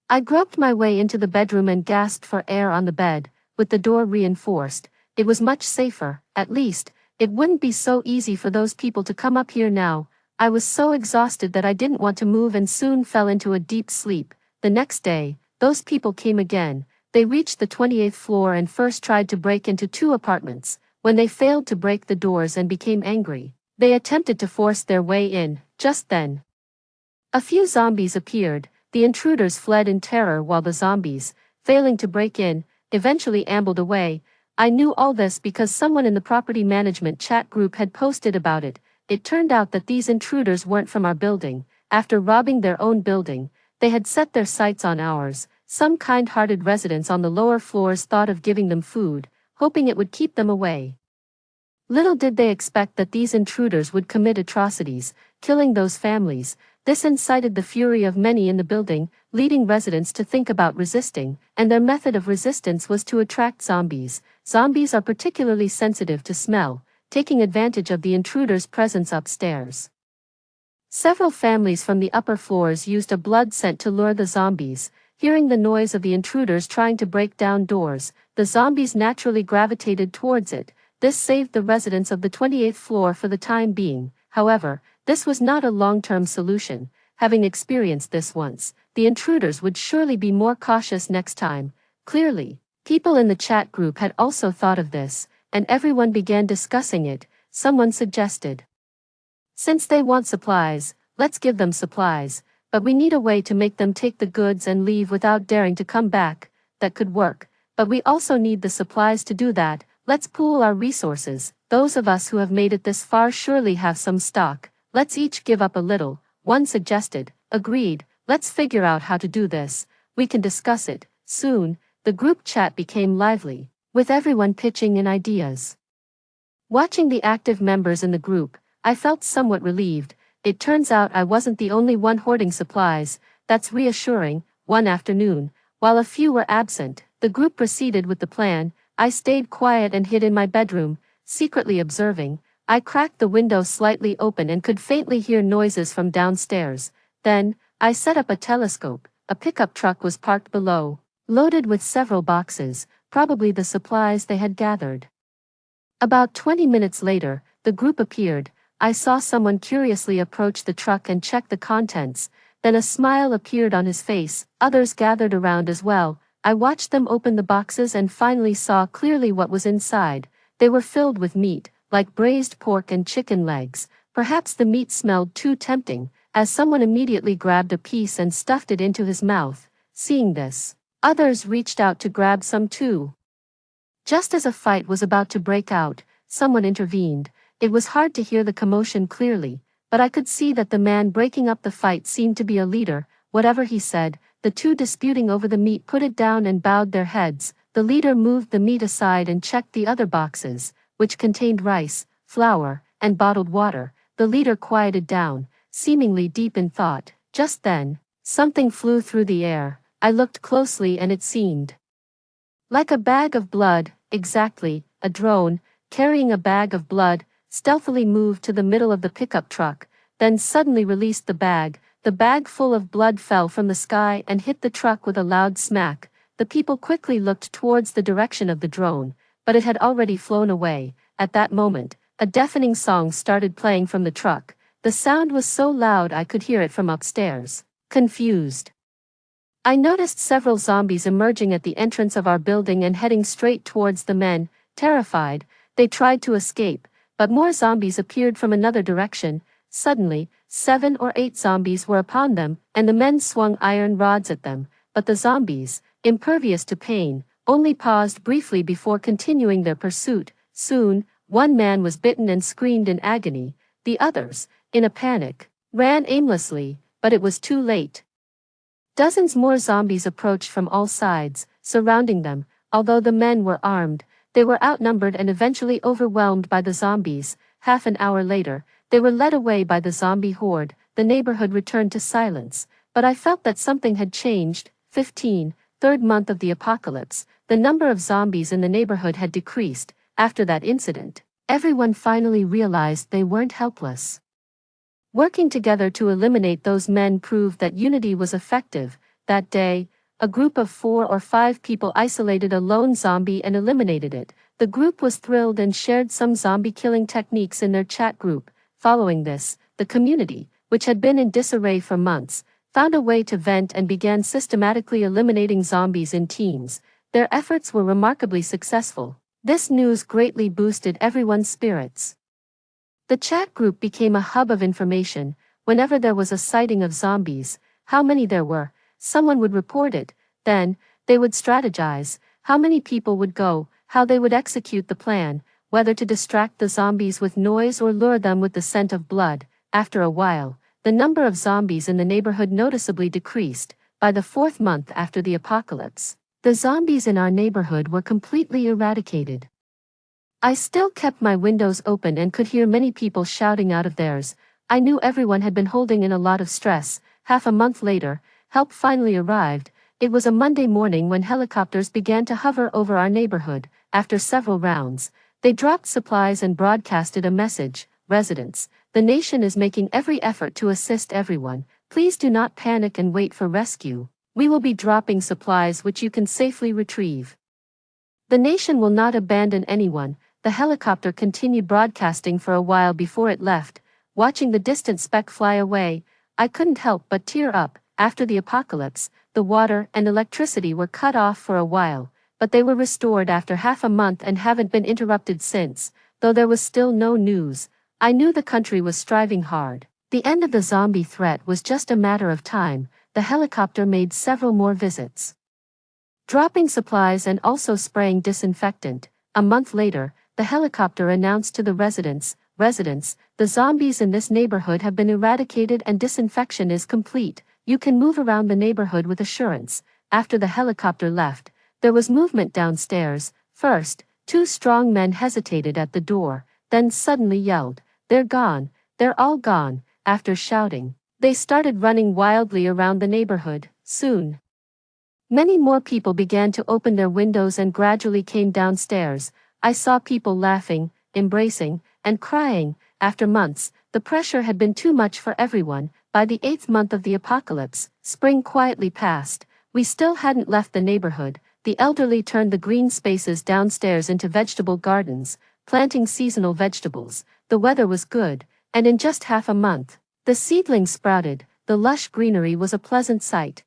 I groped my way into the bedroom and gasped for air on the bed. With the door reinforced, it was much safer. At least, it wouldn't be so easy for those people to come up here now. I was so exhausted that I didn't want to move and soon fell into a deep sleep. The next day, those people came again. They reached the 28th floor and first tried to break into 2 apartments. When they failed to break the doors and became angry, they attempted to force their way in. Just then, a few zombies appeared. The intruders fled in terror while the zombies, failing to break in, eventually ambled away. I knew all this because someone in the property management chat group had posted about it. It turned out that these intruders weren't from our building. After robbing their own building, they had set their sights on ours. Some kind-hearted residents on the lower floors thought of giving them food, hoping it would keep them away. Little did they expect that these intruders would commit atrocities, killing those families. This incited the fury of many in the building, leading residents to think about resisting, and their method of resistance was to attract zombies. Zombies are particularly sensitive to smell, taking advantage of the intruders' presence upstairs. Several families from the upper floors used a blood scent to lure the zombies. Hearing the noise of the intruders trying to break down doors, the zombies naturally gravitated towards it. This saved the residents of the 28th floor for the time being. However, this was not a long-term solution. Having experienced this once, the intruders would surely be more cautious next time. Clearly, people in the chat group had also thought of this, and everyone began discussing it. Someone suggested, "Since they want supplies, let's give them supplies, but we need a way to make them take the goods and leave without daring to come back." That could work, but we also need the supplies to do that. Let's pool our resources. Those of us who have made it this far surely have some stock. Let's each give up a little, one suggested. Agreed, let's figure out how to do this. We can discuss it. Soon, the group chat became lively, with everyone pitching in ideas. Watching the active members in the group, I felt somewhat relieved. It turns out I wasn't the only one hoarding supplies. That's reassuring. One afternoon, while a few were absent, the group proceeded with the plan. I stayed quiet and hid in my bedroom, secretly observing. I cracked the window slightly open and could faintly hear noises from downstairs. Then, I set up a telescope. A pickup truck was parked below, loaded with several boxes, probably the supplies they had gathered. About 20 minutes later, the group appeared. I saw someone curiously approach the truck and check the contents. Then a smile appeared on his face. Others gathered around as well. I watched them open the boxes and finally saw clearly what was inside. They were filled with meat, like braised pork and chicken legs. Perhaps the meat smelled too tempting, as someone immediately grabbed a piece and stuffed it into his mouth. Seeing this, others reached out to grab some too. Just as a fight was about to break out, someone intervened. It was hard to hear the commotion clearly, but I could see that the man breaking up the fight seemed to be a leader. Whatever he said, the two disputing over the meat put it down and bowed their heads. The leader moved the meat aside and checked the other boxes, which contained rice, flour, and bottled water. The leader quieted down, seemingly deep in thought. Just then, something flew through the air. I looked closely and it seemed like a bag of blood. Exactly, a drone, carrying a bag of blood, stealthily moved to the middle of the pickup truck, then suddenly released the bag. The bag full of blood fell from the sky and hit the truck with a loud smack. The people quickly looked towards the direction of the drone, but it had already flown away. At that moment, a deafening song started playing from the truck. The sound was so loud I could hear it from upstairs. Confused, I noticed several zombies emerging at the entrance of our building and heading straight towards the men. Terrified, they tried to escape, but more zombies appeared from another direction. Suddenly, 7 or 8 zombies were upon them, and the men swung iron rods at them. But the zombies, impervious to pain, only paused briefly before continuing their pursuit. Soon, one man was bitten and screamed in agony. The others, in a panic, ran aimlessly, but it was too late. Dozens more zombies approached from all sides, surrounding them. Although the men were armed, they were outnumbered and eventually overwhelmed by the zombies. Half an hour later, they were led away by the zombie horde. The neighborhood returned to silence, but I felt that something had changed. 15, third month of the apocalypse, the number of zombies in the neighborhood had decreased. After that incident, everyone finally realized they weren't helpless. Working together to eliminate those men proved that unity was effective. That day, a group of 4 or 5 people isolated a lone zombie and eliminated it. The group was thrilled and shared some zombie killing techniques in their chat group. Following this, the community, which had been in disarray for months, found a way to vent and began systematically eliminating zombies in teams. Their efforts were remarkably successful. This news greatly boosted everyone's spirits. The chat group became a hub of information. Whenever there was a sighting of zombies, how many there were, someone would report it. Then, they would strategize, how many people would go, how they would execute the plan, whether to distract the zombies with noise or lure them with the scent of blood. After a while, the number of zombies in the neighborhood noticeably decreased. By the 4th month after the apocalypse, the zombies in our neighborhood were completely eradicated. I still kept my windows open and could hear many people shouting out of theirs. I knew everyone had been holding in a lot of stress. Half a month later, help finally arrived. It was a Monday morning when helicopters began to hover over our neighborhood. After several rounds, they dropped supplies and broadcasted a message. Residents, the nation is making every effort to assist everyone. Please do not panic and wait for rescue. We will be dropping supplies which you can safely retrieve. The nation will not abandon anyone. The helicopter continued broadcasting for a while before it left. Watching the distant speck fly away, I couldn't help but tear up. After the apocalypse, the water and electricity were cut off for a while, but they were restored after half a month and haven't been interrupted since. Though there was still no news, I knew the country was striving hard. The end of the zombie threat was just a matter of time. The helicopter made several more visits, dropping supplies and also spraying disinfectant. A month later, the helicopter announced to the residents, the zombies in this neighborhood have been eradicated and disinfection is complete. You can move around the neighborhood with assurance. After the helicopter left, there was movement downstairs. First, 2 strong men hesitated at the door, then suddenly yelled, "They're gone, they're all gone." After shouting, they started running wildly around the neighborhood. Soon, many more people began to open their windows and gradually came downstairs. I saw people laughing, embracing, and crying. After months, the pressure had been too much for everyone. By the 8th month of the apocalypse, spring quietly passed. We still hadn't left the neighborhood. The elderly turned the green spaces downstairs into vegetable gardens, planting seasonal vegetables. The weather was good, and in just half a month, the seedlings sprouted. The lush greenery was a pleasant sight.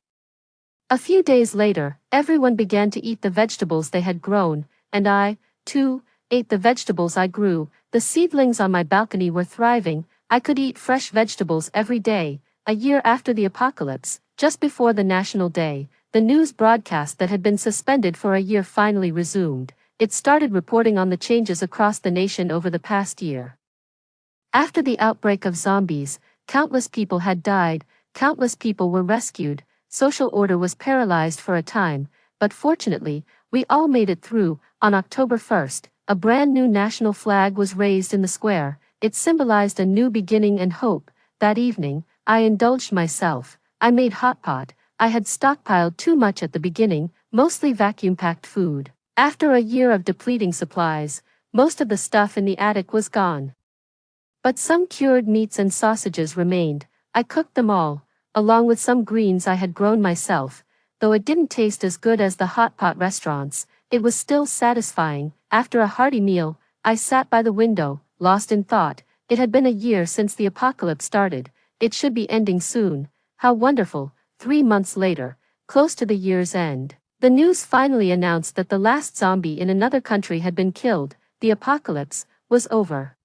A few days later, everyone began to eat the vegetables they had grown, and I, too, ate the vegetables I grew. The seedlings on my balcony were thriving. I could eat fresh vegetables every day. A year after the apocalypse, just before the National Day, the news broadcast that had been suspended for a year finally resumed. It started reporting on the changes across the nation over the past year. After the outbreak of zombies, countless people had died, countless people were rescued, social order was paralyzed for a time, but fortunately, we all made it through. On October 1st, a brand new national flag was raised in the square. It symbolized a new beginning and hope. That evening, I indulged myself. I made hot pot. I had stockpiled too much at the beginning, mostly vacuum-packed food. After a year of depleting supplies, most of the stuff in the attic was gone. But some cured meats and sausages remained. I cooked them all, along with some greens I had grown myself. Though it didn't taste as good as the hot pot restaurants, it was still satisfying. After a hearty meal, I sat by the window, lost in thought. It had been a year since the apocalypse started. It should be ending soon. How wonderful. 3 months later, close to the year's end, the news finally announced that the last zombie in another country had been killed. The apocalypse was over.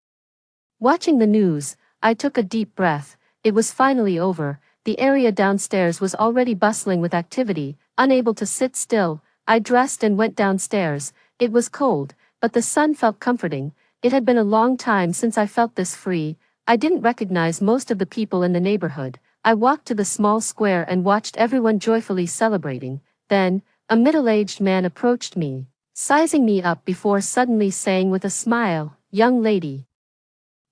Watching the news, I took a deep breath. It was finally over. The area downstairs was already bustling with activity. Unable to sit still, I dressed and went downstairs. It was cold, but the sun felt comforting. It had been a long time since I felt this free. I didn't recognize most of the people in the neighborhood. I walked to the small square and watched everyone joyfully celebrating. Then, a middle-aged man approached me, sizing me up before suddenly saying with a smile, "Young lady.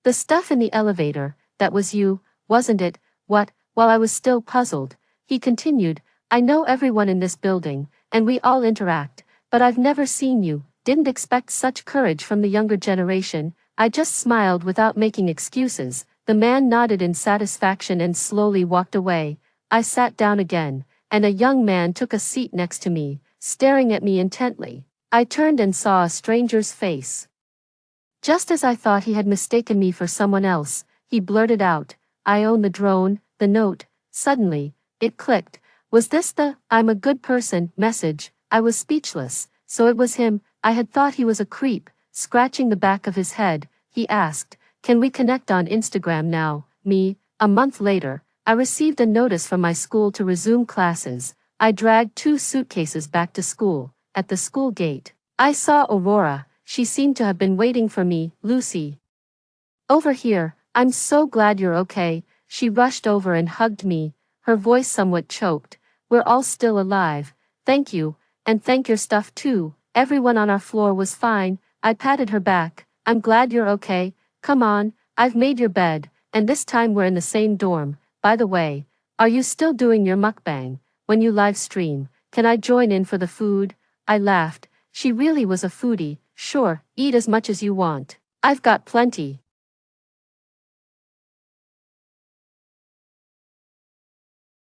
The stuff in the elevator, that was you, wasn't it?" "What?" While I was still puzzled, he continued, "I know everyone in this building, and we all interact, but I've never seen you." Didn't expect such courage from the younger generation. I just smiled without making excuses. The man nodded in satisfaction and slowly walked away. I sat down again, and a young man took a seat next to me, staring at me intently. I turned and saw a stranger's face. Just as I thought he had mistaken me for someone else, he blurted out, "I own the drone, the note." Suddenly, it clicked. Was this the "I'm a good person" message? I was speechless. So it was him. I had thought he was a creep. Scratching the back of his head, he asked, "Can we connect on Instagram now?" Me. A month later, I received a notice from my school to resume classes. I dragged 2 suitcases back to school. At the school gate, I saw Aurora. She seemed to have been waiting for me. "Lucy. Over here, I'm so glad you're okay." She rushed over and hugged me, her voice somewhat choked. "We're all still alive. Thank you, and thank your stuff too. Everyone on our floor was fine." I patted her back. "I'm glad you're okay. Come on, I've made your bed, and this time we're in the same dorm. By the way, are you still doing your mukbang? When you live stream, can I join in for the food?" I laughed. She really was a foodie. "Sure, eat as much as you want. I've got plenty."